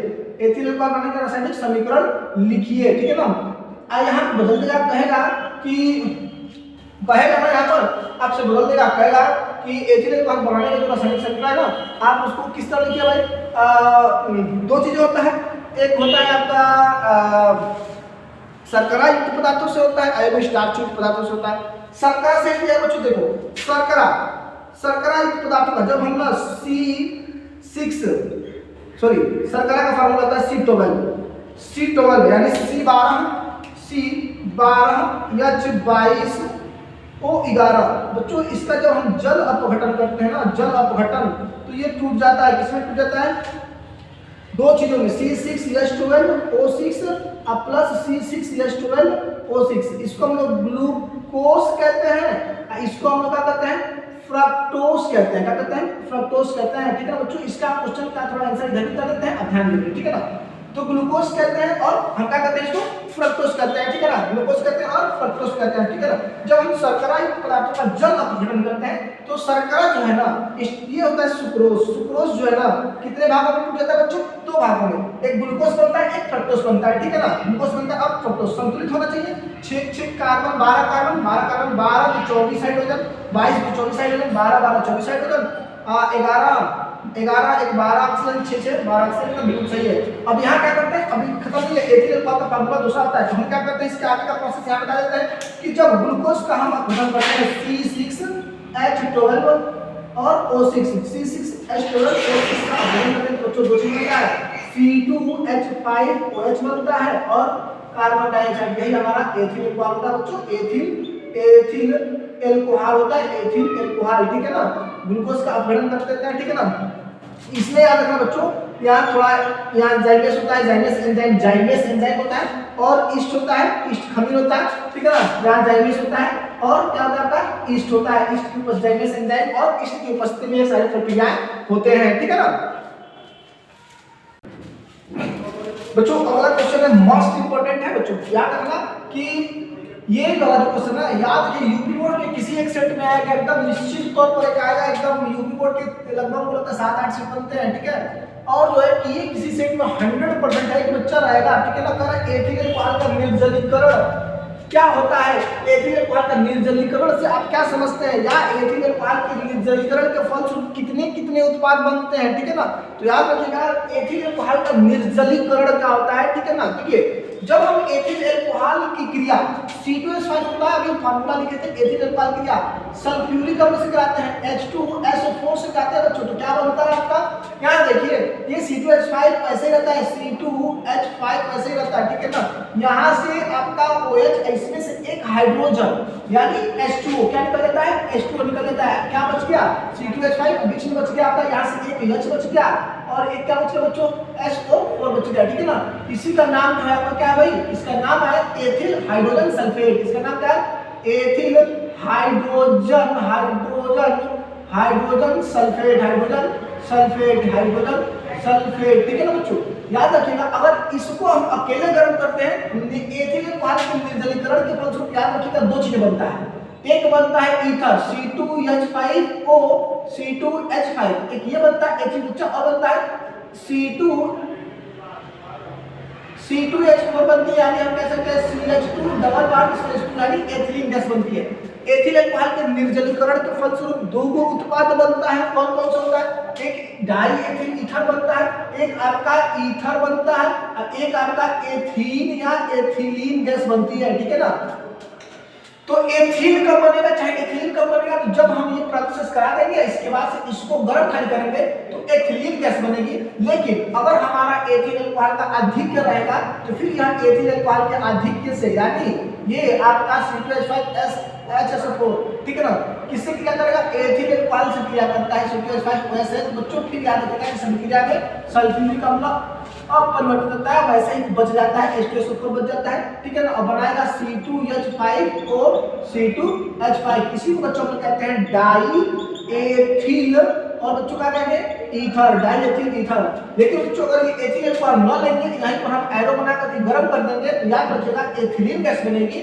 S1: एथिल अल्कोहल बनाने का रासायनिक समीकरण लिखिए, ठीक है ना। यहाँ बदल देगा, कहेगा कि, कहेगा ना यहाँ पर आपसे बदल देगा, कहेगा कि एथिल अल्कोहल बनाने का जो रासायनिक समीकरण है ना, आप उसको किस तरह लिखिए भाई। दो चीजें होता है, एक होता है आपका शर्करा युक्त पदार्थों से होता है, अयस्क स्टार्च युक्त पदार्थों से होता है। शर्करा से क्या बच्चों देखो, शर्करा, शर्करा युक्त पदार्थों का जब हम ना C6, सॉरी शर्करा का फार्मूला होता है C12 यानी C12 H22O11। बच्चों इसका जब हम जल अपघटन करते हैं ना, जल अपघटन, तो ये टूट जाता है, किसमें टूट जाता है, दो चीजों में, C6H12O6 प्लस C6H12O6। इसको हम लोग ग्लूकोज कहते हैं, इसको हम लोग क्या कहते हैं, फ्रक्टोज कहते हैं। क्या कहते हैं, फ्रक्टोज कहते हैं, ठीक है ना बच्चों। इसका क्वेश्चन का थोड़ा आंसर इधर भी कर देते हैं, अब ध्यान दीजिए, ठीक है ना। तो ग्लूकोज कहते हैं और हम क्या कहते हैं, इसको फ्रक्टोज कहते हैं, ठीक है ना। ग्लूकोज कहते हैं और फ्रक्टोज कहते हैं, ठीक है ना। जब हम शर्करा युक्त पदार्थों का जल अपघटन करते हैं तो शर्करा जो है ना, ये होता है सुक्रोज, सुक्रोज जो है ना कितने भागों में टूट जाता है बच्चों, दो भागों में, एक ग्लूकोज बनता है, एक फ्रक्टोज बनता है, ठीक है ना। ग्लूकोज बनता है और फ्रक्टोज संतुलित होना चाहिए। 6 कार्बन 12 कार्बन 12 कार्बन 12 तो 24 हाइड्रोजन, 22 तो 24 हाइड्रोजन, 12 12 24 हाइड्रोजन, 11 11 एक 12 ऑक्सीजन, 6 6 12 ऑक्सीजन का बिल्कुल सही है। अब यहाँ क्या करते हैं, अभी खत्म नहीं है, एथिल अल्कोहल का फार्मूला दूसरा आता है, तो हम क्या करते हैं, इसके आगे का प्रोसेस यहाँ बता देते हैं कि जब ग्लूकोज का हम अपघटन करते हैं C6H12 और O6, C6H12 O6 का अपघटन करते हैं तो दो चीज बनता है, C2H5OH बनता है और कार्बन डाइऑक्साइड, यही हमारा एथिल अल्कोहल होता है बच्चों, एथिल अल्कोहल होता है, एथिल अल्कोहल, ठीक है ना। ग्लूकोज का अपघटन कर देते हैं, ठीक है ना। इसमें याद रखना बच्चों, यहाँ थोड़ा यहाँ जाइमेस होता है, जाइमेस एंजाइम होता है, और ईस्ट होता है, ईस्ट खमीर होता है, ठीक है ना। यहाँ जाइमेस होता है और क्या होता है आपका ईस्ट होता है, ईस्ट की उपस्थिति जाइमेस एंजाइम और ईस्ट की उपस्थिति में ये सारी प्रक्रियाएं होते हैं, ठीक है ना बच्चों। अगला क्वेश्चन है मोस्ट इंपोर्टेंट है बच्चों, याद रखना कि ये वाला जो क्वेश्चन है, याद रखिए यूपी बोर्ड के किसी एक सेट में आएगा, एकदम निश्चित तौर पर एक आएगा, एकदम यूपी बोर्ड के लगभग बोलता 7-8 सेट बनते हैं, ठीक है। और जो है कि ये किसी सेट में 100% है, एक बच्चा रहेगा, ठीक है ना। कह रहा है एथिल अल्कोहल का निर्जलीकरण क्या होता है, एथिल अल्कोहल का निर्जलीकरण से आप क्या समझते हैं, या एथिल अल्कोहल के निर्जलीकरण के फलस्वरूप कितने कितने उत्पाद बनते हैं, ठीक है ना। तो याद रखिएगा एथिल अल्कोहल का निर्जलीकरण क्या होता है, ठीक है ना। देखिए जब हम एथिल अल्कोहल की क्रिया C2H5 होता है, अभी फार्मूला लिखे थे एथिल अल्कोहल क्रिया सल्फ्यूरिक अम्ल से कराते हैं H2SO4 से कराते हैं बच्चों, तो क्या बनता है आपका, यहाँ देखिए ये C2H5 ऐसे रहता है, C2H5 ऐसे रहता है, ठीक है ना। यहाँ से आपका OH, इसमें से एक हाइड्रोजन यानी H2O क्या निकल जाता है, H2O निकल जाता है, क्या बच गया C2H5 बीच में बच गया आपका, यहाँ से एक H बच गया और एक क्या बच गया बच्चों, SO4 बच गया, ठीक है ना। इसी का नाम जो है आपका क्या है भाई, इसका नाम है एथिल हाइड्रोजन सल्फेट। इसका नाम क्या है, एथिल हाइड्रोजन हाइड्रोजन सल्फेट, ठीक है ना बच्चों। याद रखिएगा, अगर इसको हम अकेले गर्म करते हैं एथिल अल्कोहल के निर्जलीकरण के फलस्वरूप, याद रखिएगा दो चीजें बनता है, एक बनता है ईथर C2H5O C2H5, एक ये बनता है एथिल बच्चा, और बनता है C2H4 बनती है, यानी हम कह सकते हैं CH2 डबल बॉन्ड CH2 यानी एथिलीन गैस बनती है। एथिल अल्कोहल के निर्जलीकरण के फलस्वरूप दो उत्पाद बनता है, कौन कौन सा होता है, एक डाई एथिल ईथर बनता है, एक आपका ईथर बनता है, एक आपका एथीन या एथिलीन गैस बनती है, ठीक है ना। तो एथिल कब बनेगा, चाहे एथिलीन कब बनेगा, तो जब हम ये प्रोसेस करा देंगे इसके बाद से इसको गर्म खाली करेंगे तो एथिलीन गैस बनेगी। लेकिन अगर हमारा एथिल अल्कोहल का आधिक्य रहेगा तो फिर यहाँ एथिल अल्कोहल के आधिक्य से, यानी ये आपका C2H5HSO4, ठीक है ना, किससे क्रिया करेगा, एथिल अल्कोहल से क्रिया करता है C2H5OH। बच्चों फिर याद रखिएगा इस क्रिया में सल्फ्यूरिक अम्ल अब परिवर्तित होता है, वैसे ही बच जाता है H2SO4 बच जाता है, ठीक है ना, और बनाएगा C2H5O C2H5। इसी को बच्चों में कहते हैं डाई एथिल, और बच्चों क्या कहेंगे ईथर, डाई एथिल ईथर। लेकिन बच्चों अगर ये एथिल अल्कोहल न लेंगे, यहीं पर हम एरो बना करके गर्म कर देंगे तो याद रखिएगा एथिलीन गैस बनेगी।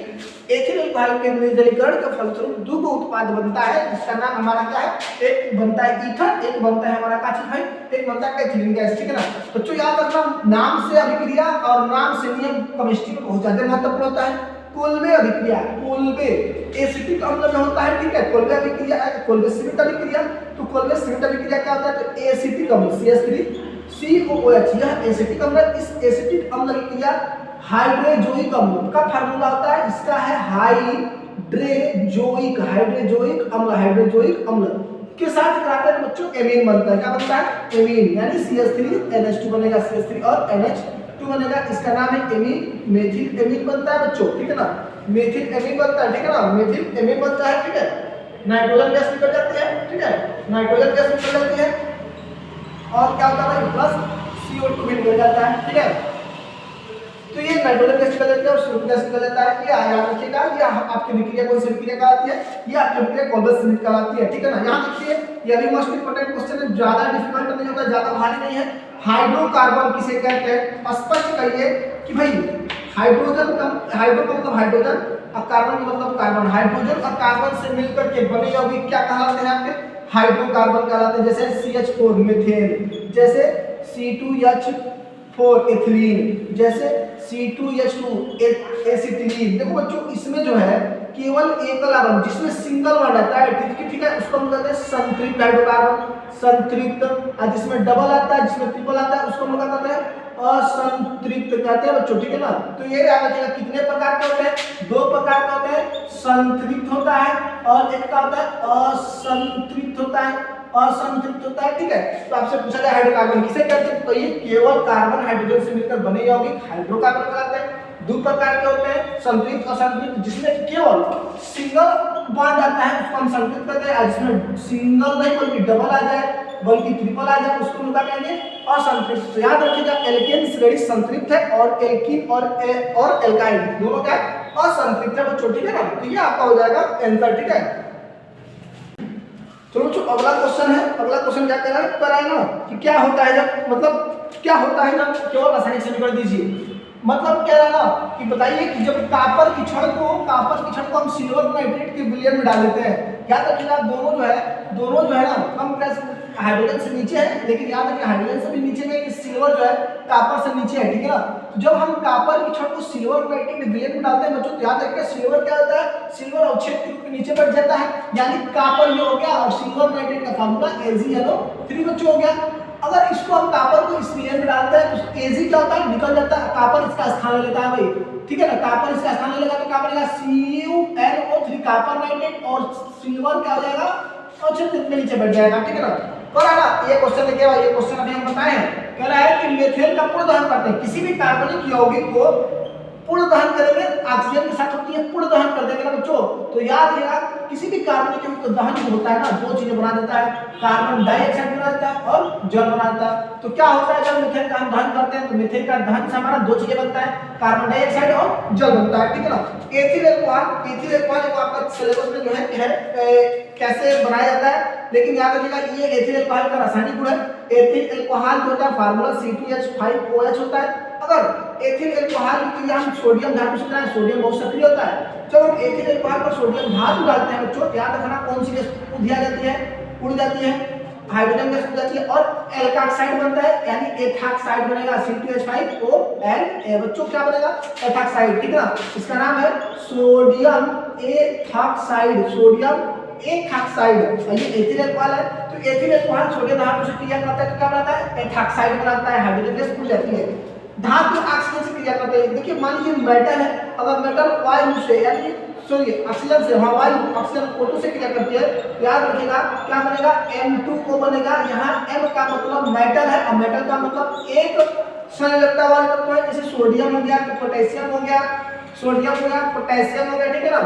S1: एथिल अल्कोहल के निर्जलीकरण के फलस्वरूप दो उत्पाद बनता है, जिसका नाम हमारा क्या है, एक बनता है ईथर, एक बनता है हमारा का चीज भाई, एक बनता है एथिलीन गैस, ठीक है ना। बच्चों याद रखना, नाम से अभिक्रिया और नाम से नियम केमिस्ट्री में बहुत ज्यादा महत्वपूर्ण होता है। कोल्बे अभिक्रिया, कोल्बे एसिटिक अम्ल में होता है, ठीक है, कोल्बे अभिक्रिया, कोल्बे सीमित अभिक्रिया। तो कोल्बे सीमित अभिक्रिया क्या होता है, तो एसिटिक अम्ल CH3COOH, यह एसिटिक अम्ल, इस एसिटिक अम्ल की क्रिया हाइड्रोजोइक अम्ल का फार्मूला होता है, इसका है हाइड्रोजोइक हाइड्रोजोइक अम्ल के साथ कराते हैं बच्चों एमीन बनता है, क्या बनता है एमीन, यानी CH3NH2 बनेगा, CH3 और NH2 बनेगा, इसका नाम है एमीन, मेथिल एमीन बनता है बच्चों, ठीक है ना, मेथिल एमीन बनता है, ठीक है ना, मेथिल एमीन बनता है, ठीक है। नाइट्रोजन गैस निकल जाती है, ठीक है, नाइट्रोजन गैस निकल जाती है, और क्या होता है प्लस CO2 भी निकल जाता है, ठीक है। तो ये नाइट्रोजन गैस निकल जाता है और CO2 गैस निकल जाता है, ये याद रखिएगा, ये आपकी विक्रिया कौन सी विक्रिया कहलाती है, ये आपकी विक्रिया कोल्बे सीमित कहलाती है, ठीक है ना। यहाँ देखिए ये अभी मोस्ट इंपोर्टेंट क्वेश्चन है, ज्यादा डिफिकल्ट नहीं होता, ज्यादा भारी नहीं है। हाइड्रोकार्बन किसे कहते हैं, स्पष्ट कहिए कि भाई हाइड्रोजन हाइड्रो का मतलब हाइड्रोजन और कार्बन का मतलब कार्बन, हाइड्रोजन और कार्बन से मिलकर के बने यौगिक क्या कहलाते हैं आपके, हाइड्रोकार्बन कहलाते हैं। जैसे CH4 मीथेन, जैसे C2H4 एथिलीन, जैसे C2H2 एसिटिलीन। देखो बच्चों इसमें जो है केवल एकल कार्बन जिसमें सिंगल बॉन्ड आता है, ठीक है, उसको हम कहते हैं संतृप्त हाइड्रोकार्बन, संतृप्त, और जिसमें डबल आता है, जिसमें ट्रिपल आता है उसको हम क्या कहते हैं असंतृप्त कहते हैं बच्चों, ठीक है ना। तो ये याद रखिएगा कितने प्रकार के होते हैं, दो प्रकार के होते हैं, संतृप्त होता है और एक का होता है असंतृप्त होता है, असंतृप्त होता है, ठीक है। तो आपसे पूछा जाए हाइड्रोकार्बन किसे कहते हैं, तो ये केवल कार्बन हाइड्रोजन से मिलकर बने यौगिक हाइड्रोकार्बन कहलाते हैं। दो प्रकार के होते हैं, संतृप्त और असंतृप्त, जिसमें केवल सिंगल बॉन्ड आता है उसको हम संतृप्त कहते हैं, जिसमें सिंगल नहीं बल्कि डबल आ जाए बल्कि ट्रिपल आ जाए उसको हम क्या कहेंगे असंतृप्त। तो याद रखिएगा एल्केन श्रेणी संतृप्त है और एल्कीन और एल्काइन दोनों क्या असंतृप्त है बच्चों, ठीक है ना। तो ये आपका हो जाएगा आंसर, ठीक है। चलो बच्चों अगला क्वेश्चन है, अगला क्वेश्चन क्या कह रहा है ना कि क्या होता है जब, मतलब क्या होता है ना, केवल रासायनिक समीकरण दीजिए। मतलब क्या है ना कि बताइए कि जब कॉपर की छड़ को हम सिल्वर नाइट्रेट के विलयन में डाल देते हैं, याद रखिएगा दोनों जो है ना कम प्लस हाइड्रोजन से नीचे है, लेकिन याद रखिए हाइड्रोजन से भी नीचे में कि सिल्वर जो है कॉपर से नीचे है, ठीक है ना। तो जब हम कॉपर की छड़ को सिल्वर नाइट्रेट विलयन में डालते हैं बच्चों, तो याद रखिएगा सिल्वर क्या होता है, सिल्वर अवक्षेप के रूप में नीचे बढ़ जाता है, यानी कॉपर ये हो गया और सिल्वर नाइट्रेट का फार्मूला AgNO3 बच्चों हो गया। अगर इसको हम कॉपर को इस रिएक्शन में डालते हैं तो Ag क्या होता है, निकल जाता है, कॉपर इसका स्थान ले लेता है भाई, ठीक है ना, कॉपर इसका स्थान ले लेगा तो क्या बनेगा CuNO3 कॉपर नाइट्रेट और सिल्वर क्या हो जाएगा ऑप्शन में नीचे बैठ जाएगा, ठीक है ना। पर है ना ये क्वेश्चन देखिए भाई, ये क्वेश्चन अभी हम बताए हैं, कह रहा है कि मेथेन का पूर्ण दहन करते हैं, किसी भी कार्बनिक यौगिक को पूर्ण दहन करेंगे, ऑक्सीजन के साथ होती है, पूर्ण दहन कर देंगे ना बच्चों, तो याद रखिएगा किसी भी कार्बनिक यौगिक का दहन जो होता है ना, दो चीजें बना देता है, कार्बन डाइऑक्साइड बना देता है और जल बना देता है। तो क्या होता है जब मीथेन का हम दहन करते हैं तो मीथेन का दहन से हमारा दो चीजें बनता है, कार्बन डाइऑक्साइड और जल बनता है, ठीक है ना। एथिल अल्कोहल, एथिल अल्कोहल को आपका सिलेबस में जो है कैसे बनाया जाता है, लेकिन याद रखिएगा ये एथिल अल्कोहल का रासायनिक गुण है। एथिल अल्कोहल जो होता है फार्मूला C2H5OH होता है। अगर एथिल अल्कोहल की क्रिया हम सोडियम धातु से कराएं, सोडियम बहुत सक्रिय होता है, जब हम एथिल अल्कोहल पर सोडियम धातु डालते हैं बच्चों, याद रखना कौन सी गैस उड़ जाती है, उड़ जाती है, हाइड्रोजन गैस उड़ जाती है और एल्काक्साइड बनता है, यानी एथाक्साइड बनेगा, C2H5O बच्चों क्या बनेगा एथाक्साइड, ठीक है ना। इसका नाम है सोडियम एथाक्साइड, सोडियम एथाक्साइड। ये एथिल अल्कोहल है, तो एथिल अल्कोहल सोडियम धातु से क्रिया करता है तो क्या बनाता है एथाक्साइड बनाता है, हाइड्रोजन गैस उड़ जाती है। धातु ऑक्सीजन से क्रिया करते हैं, देखिए मान लीजिए मेटल है, अगर मेटल वायु से यानी सॉरी ऑक्सीजन से, हाँ वायु ऑक्सीजन O2 से क्रिया करती है, याद रखिएगा क्या बनेगा M2O बनेगा। यहाँ M का मतलब मेटल है और मेटल का मतलब एक संयोजकता वाला तत्व है, जैसे सोडियम हो गया तो पोटेशियम हो गया, सोडियम हो गया पोटेशियम हो गया, ठीक है ना,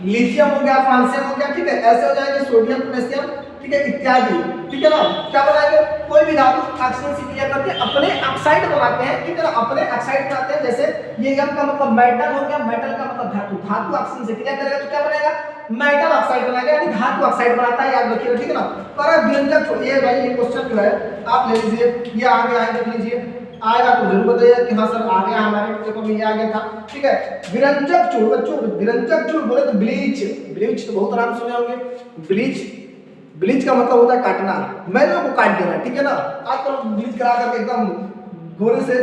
S1: लिथियम हो गया फ्रांसियम हो गया, ठीक है, ऐसे हो जाएंगे सोडियम पोटेशियम, ठीक है इत्यादि, ठीक है ना। क्या बनाएंगे कोई भी धातु ऑक्सीजन से क्रिया करके अपने ऑक्साइड बनाते हैं, ठीक है ना, अपने ऑक्साइड बनाते हैं। जैसे ये M का मतलब मेटल हो गया, मेटल का मतलब धातु, धातु ऑक्सीजन से क्रिया करेगा तो क्या बनेगा मेटल ऑक्साइड बनाएगा, यानी धातु ऑक्साइड बनाता है, याद रखिएगा, ठीक है ना। पर व्यंजक ये भाई ये क्वेश्चन जो है आप ले लीजिए, ये आगे आए देख लीजिए, आएगा तो जरूर बताइए कि हाँ सर आ गया हमारे पेपर में, ये आ गया था, ठीक है। विरंजक चूर्ण बच्चों, विरंजक चूर्ण बोले तो ब्लीच, ब्लीच तो बहुत नाम सुने होंगे, ब्लीच, ब्लीच का मतलब होता है काटना, मैलों को काट देना, ठीक है ना। आजकल ब्लीच करा करके एकदम गोरे से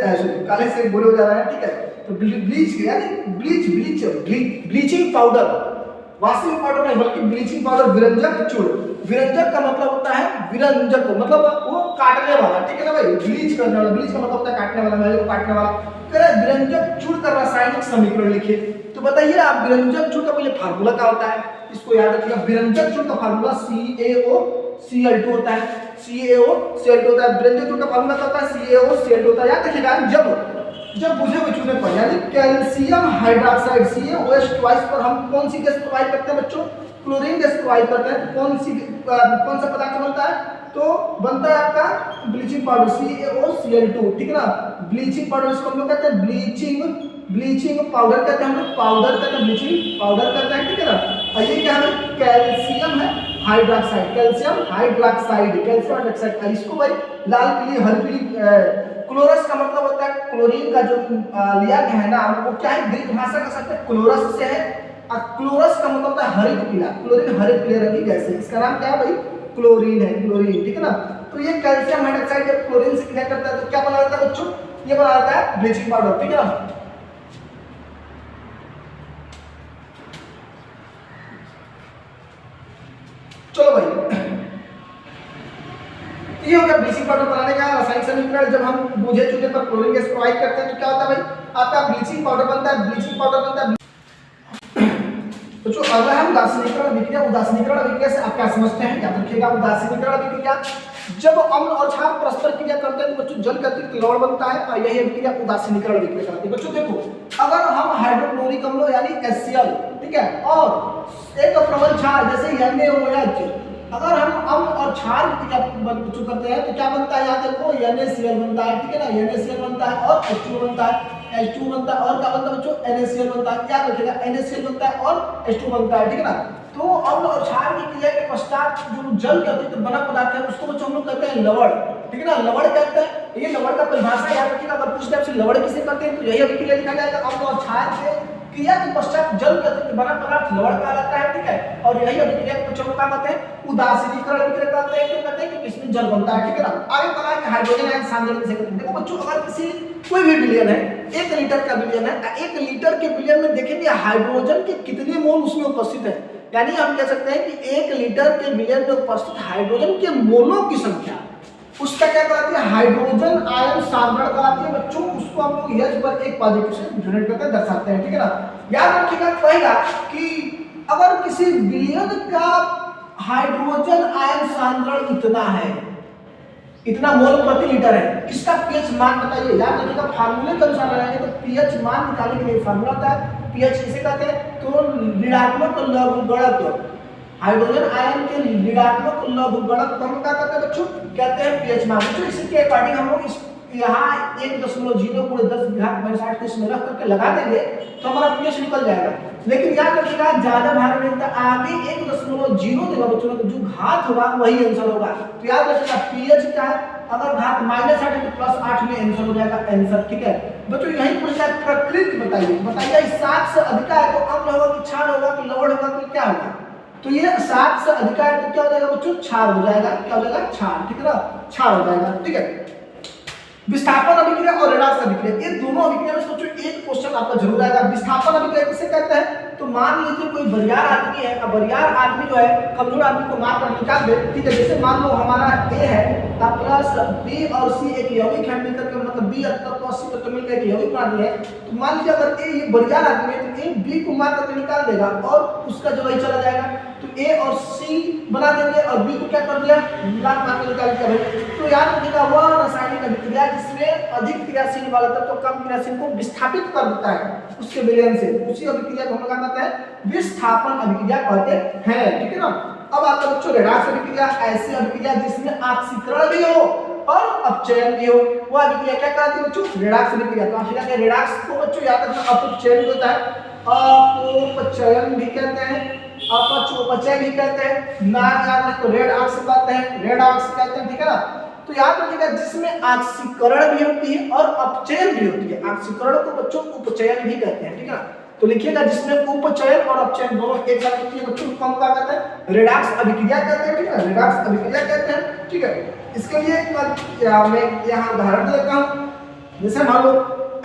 S1: काले से गोरे हो जा रहा है, ठीक है। तो ब्लीच यानी bleach, bleach bleaching powder, washing powder नहीं बल्कि ब्लीचिंग पाउडर, विरंजक चूर्ण। विरंजक का मतलब होता है विरंजक, मतलब वो काटने वाला, ठीक है ना भाई, ब्लीच करने वाला, ब्लीच का मतलब होता है काटने वाला, मैले को काटने वाला। कह रहे विरंजक चूर्ण का रासायनिक समीकरण लिखिए, तो बताइए आप विरंजक चूर्ण का पहले फार्मूला क्या होता है, इसको याद रखिएगा। विरंजक चूर्ण का फार्मूला CaOCl2 होता है, CaOCl2 होता है। विरंजक चूर्ण का फार्मूला क्या होता है CaOCl2 होता है, याद रखिएगा। जब बुझे हुए चूने पर यानी कैल्शियम हाइड्रोक्साइड CaOH ट्वाइस पर हम कौन सी गैस प्रोवाइड करते हैं बच्चों, क्लोरीन गैस प्रोवाइड करते हैं, तो कौन सा पदार्थ बनता है, तो बनता है आपका ब्लीचिंग पाउडर CaOCl2, ठीक है ना। ब्लीचिंग पाउडर इसको हम लोग कहते हैं ब्लीचिंग पाउडर कहते हैं, हम लोग पाउडर कहते हैं, ब्लीचिंग पाउडर कहते हैं, ठीक है ना। और ये क्या है कैल्शियम है हाइड्रोक्साइड, कैल्शियम हाइड्रोक्साइड, इसको भाई लाल पीली हरी पीली। क्लोरस का मतलब होता है क्लोरीन का जो लिया गया है ना, वो क्या है ग्रीक भाषा का शब्द क्लोरस से है, और क्लोरस का मतलब होता है हरित पीला, क्लोरीन हरित पीले रंग की गैस है, इसका नाम क्या है भाई क्लोरीन है, क्लोरीन, ठीक है ना। तो ये कैल्शियम हाइड्रोक्साइड जब क्लोरीन से क्रिया करता है तो क्या बना देता है बच्चों, ये बना देता है ब्लीचिंग पाउडर, ठीक है ना। चलो भाई ये हो गया ब्लीचिंग पाउडर बनाने का रासायनिक समीकरण। जब हम बुझे चूने पर क्लोरीन गैस प्रोवाइड करते हैं तो क्या होता है भाई आपका ब्लीचिंग पाउडर बनता है, ब्लीचिंग पाउडर बनता है। तो जो अगर हम उदासीनीकरण अभिक्रिया से आप क्या समझते हैं, याद रखिएगा। उदासीनीकरण अभिक्रिया जब अम्ल और क्षार परस्पर क्रिया करते हैं तो बच्चों जल का अतिरिक्त लवण बनता है, और यही अभिक्रिया उदासीनीकरण अभिक्रिया कहलाती है। बच्चों देखो अगर हम हाइड्रोक्लोरिक अम्ल यानी HCl, ठीक है, और एक प्रबल क्षार जैसे NaOH, अगर हम अम्ल और क्षार की क्रिया करते हैं तो क्या बनता है, याद रखो NaCl बनता है, ठीक है ना, NaCl बनता है और H2 बनता है, H2 बनता है और क्या बनता है बच्चों NaCl बनता है, याद रखिएगा NaCl बनता है और H2 बनता है, ठीक है ना। तो अम्ल और क्षार की क्रिया के पश्चात जो जल के अतिरिक्त बना पदार्थ है उसको बच्चों हम लोग कहते हैं लवण, ठीक है ना, लवण कहते हैं। ये लवण का परिभाषा याद रखिएगा, अगर पूछ टाइप से लवण किसे कहते हैं तो यही अभिक्रिया लिखा जाएगा, अम्ल और क्षार के क्रिया के पश्चात जल के अतिरिक्त बना पदार्थ लवण कहलाता है, ठीक है। और यही अभिक्रिया को बच्चों को क्या कहते हैं उदासीनीकरण अभिक्रिया कहते हैं, क्यों कहते हैं क्योंकि इसमें जल बनता है, ठीक है ना। आगे पता है कि हाइड्रोजन आयन सांद्रण किसे कहते हैं। देखो बच्चों अगर किसी कोई भी विलयन है, 1 लीटर का विलयन है, 1 लीटर के विलयन में देखेंगे हाइड्रोजन के कितने मोल उसमें उपस्थित है, यानी हम कह सकते हैं कि 1 लीटर के विलयन में उपस्थित हाइड्रोजन के मोलों की संख्या उसका क्या कराती है, हाइड्रोजन आयन सांद्रण कराती है बच्चों। उसको हम लोग H पर एक पॉजिटिव से डोनेट करके दर्शाते हैं, ठीक है ना। याद रखिएगा, कहेगा कि अगर किसी विलयन का हाइड्रोजन आयन सांद्रण इतना है, इतना मोल प्रति लीटर है, इसका पीएच मान बताइए। याद रखिएगा, फार्मूले के अनुसार लगाएंगे तो पीएच मान निकालने के लिए फार्मूला होता है, पीएच किसे कहते हैं, तो ऋणात्मक लघुगणक, हाइड्रोजन आयन के ऋणात्मक लघुगणक को हम क्या कहते हैं बच्चों, कहते हैं पीएच मान। तो इसी के अकॉर्डिंग हम लोग इस यहाँ 1.0 × 10⁻⁻⁶ को इसमें रख करके लगा देंगे तो हमारा पीएच निकल जाएगा। लेकिन याद रखिएगा, ज्यादा भार नहीं था, आगे 1.0 देगा बच्चों, तो जो घात होगा वही आंसर होगा। तो याद रखिएगा पीएच क्या है, अगर घात -8 है तो +8 में आंसर हो जाएगा आंसर, ठीक है बच्चों। यही पूछा है प्रकृति बताइए, बताइए 7 से अधिक है तो अम्ल होगा कि क्षार होगा कि लवण होगा कि क्या होगा। तो ये 7 से अधिक है तो क्या हो जाएगा बच्चों, क्षार हो जाएगा। क्या हो जाएगा, क्षार, ठीक है ना, क्षार हो जाएगा, ठीक है। विस्थापन अभिक्रिया और रेडॉक्स अभिक्रिया, ये दोनों अभिक्रिया में सोचो एक क्वेश्चन आपका जरूर आएगा। विस्थापन अभिक्रिया किसे कहते हैं, तो मान लीजिए कोई बरियार आदमी है, अब बरियार आदमी जो है कमजोर आदमी को मार कर निकाल दे, ठीक है। जैसे मान लो हमारा A है प्लस B और C एक यौगिक है, मिलकर के मतलब B तत्व और C तत्व मिलकर एक यौगिक बना दिए। तो मान लीजिए अगर A ये बरियार आदमी है तो A B को मार करके निकाल देगा और उसका जो वही चला जाएगा। तो A और C बना देंगे और B को क्या कर दिया, लात मार के निकाल दिया भाई। तो याद रखिएगा, वह रासायनिक अभिक्रिया जिसमें अधिक क्रियाशील वाला तत्व कम क्रियाशील को विस्थापित कर देता है उसके विलयन से, उसी अभिक्रिया को हम लोग कहते हैं विस्थापन अभिक्रिया कहते हैं, ठीक है ना। अब आता है बच्चों रेडॉक्स अभिक्रिया, ऐसी अभिक्रिया जिसमें ऑक्सीकरण भी हो और अपचयन भी हो, वो अभिक्रिया क्या कहलाती है बच्चों, रेडॉक्स अभिक्रिया। तो आखिर में रेडॉक्स को बच्चों याद रखना, अपचयन होता है, अपचयन भी कहते हैं, अपचय भी कहते हैं, नाम याद रखो, रेडॉक्स कहते हैं, रेडॉक्स कहते हैं, ठीक है ना। तो याद रखिएगा जिसमें ऑक्सीकरण भी होती है और अपचयन भी होती है, ऑक्सीकरण को बच्चों उपचयन भी कहते हैं, ठीक है। तो लिखिएगा जिसमें उपचयन और अपचयन दोनों एक साथ होती है बच्चों को हम क्या कहते हैं, रेडॉक्स अभिक्रिया कहते हैं, ठीक है, रेडॉक्स अभिक्रिया कहते हैं, ठीक है। इसके लिए मैं यहाँ उदाहरण देता हूँ। जैसे मान लो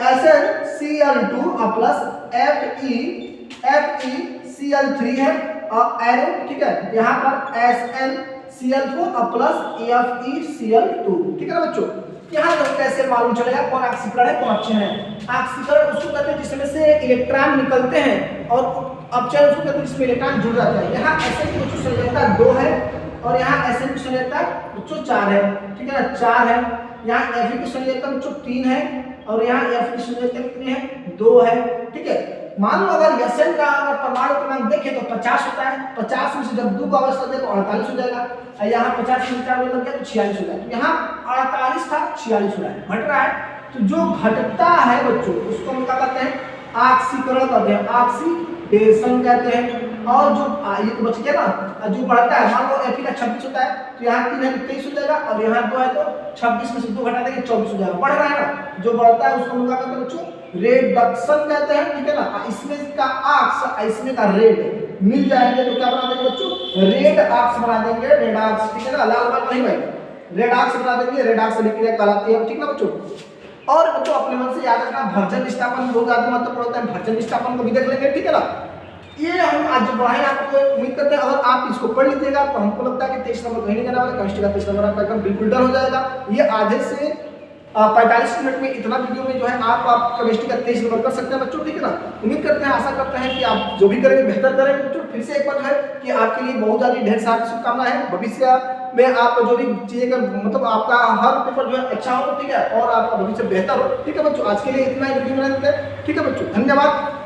S1: SnCl2 प्लस FeCl3 है और एरो, ठीक है, यहाँ पर SnCl4 प्लस FeCl2, ठीक है ना बच्चों। यहाँ तो कैसे मालूम चलेगा कौन ऑक्सीकरण है कौन अपचयन है। ऑक्सीकरण उसको कहते हैं जिसमें से इलेक्ट्रॉन निकलते हैं और अपचयन उसको कहते हैं जिसमें इलेक्ट्रॉन जुड़ जाता है। यहाँ Sn की बच्चों संयोजकता 2 है और यहाँ Sn की संयोजकता बच्चों 4 है, ठीक है ना, 4 है। यहाँ Fe की संयोजकता बच्चों 3 है और यहाँ F की संयोजकता कितनी है, 2 है, ठीक है। मान लो अगर Sn का अगर परमाणु क्रमांक देखें तो 50 होता है, 50 में से जब 2 का अवस्था दे तो 48 हो जाएगा, और यहाँ 50 में 4 लग गया तो 46 हो जाएगा। तो यहाँ 48 था 46 हो रहा है, घट रहा है। तो जो घटता है बच्चों उसको हम क्या कहते हैं, ऑक्सीकरण कहते हैं, ऑक्सीडेशन कहते हैं। और जो ये तो बच गया ना, जो बढ़ता है मान लो Fe का 26 होता है तो यहाँ 3 है तो 23 हो जाएगा और यहाँ 2 है तो 26 में से 2 घटा देंगे 24 हो जाएगा, बढ़ रहा है ना। जो बढ़ता है उसको हम क्या कहते हैं बच्चों, रेडक्शन कहते हैं, ठीक है ना। इसमें का ऑक्स इसमें का रेड मिल जाएंगे तो क्या बना देंगे बच्चों, रेड ऑक्स बना देंगे, रेडॉक्स, ठीक है ना, लाल बाल नहीं भाई, रेडॉक्स बना देंगे, रेडॉक्स अभिक्रिया कहलाती है, ठीक ना बच्चों। और बच्चों अपने मन से याद रखना भर्जन विस्थापन बहुत ज्यादा महत्वपूर्ण होता है, भर्जन विस्थापन को भी देख लेंगे, ठीक है ना। ये हम आज जो पढ़ाएं आपको उम्मीद करते हैं अगर आप इसको पढ़ लीजिएगा तो हमको लगता है कि 23 नंबर कहीं नहीं जाने वाला, केमिस्ट्री का 23 नंबर आपका एकदम बिल्कुल डन हो जाएगा। ये आधे से 45 मिनट में इतना वीडियो में जो है आप केमिस्ट्री का 23 नंबर कर सकते हैं बच्चों, ठीक है ना। उम्मीद करते हैं, आशा करते हैं कि आप जो भी करेंगे बेहतर करेंगे बच्चों। फिर से एक बार है कि आपके लिए बहुत सारी ढेर सारी शुभकामनाएं हैं, भविष्य में आप जो भी चीजें मतलब आपका हर पेपर जो है अच्छा हो, ठीक है, और आपका भविष्य बेहतर हो, ठीक है बच्चों। आज के लिए इतना ही वीडियो बना देते हैं, ठीक है बच्चों, धन्यवाद।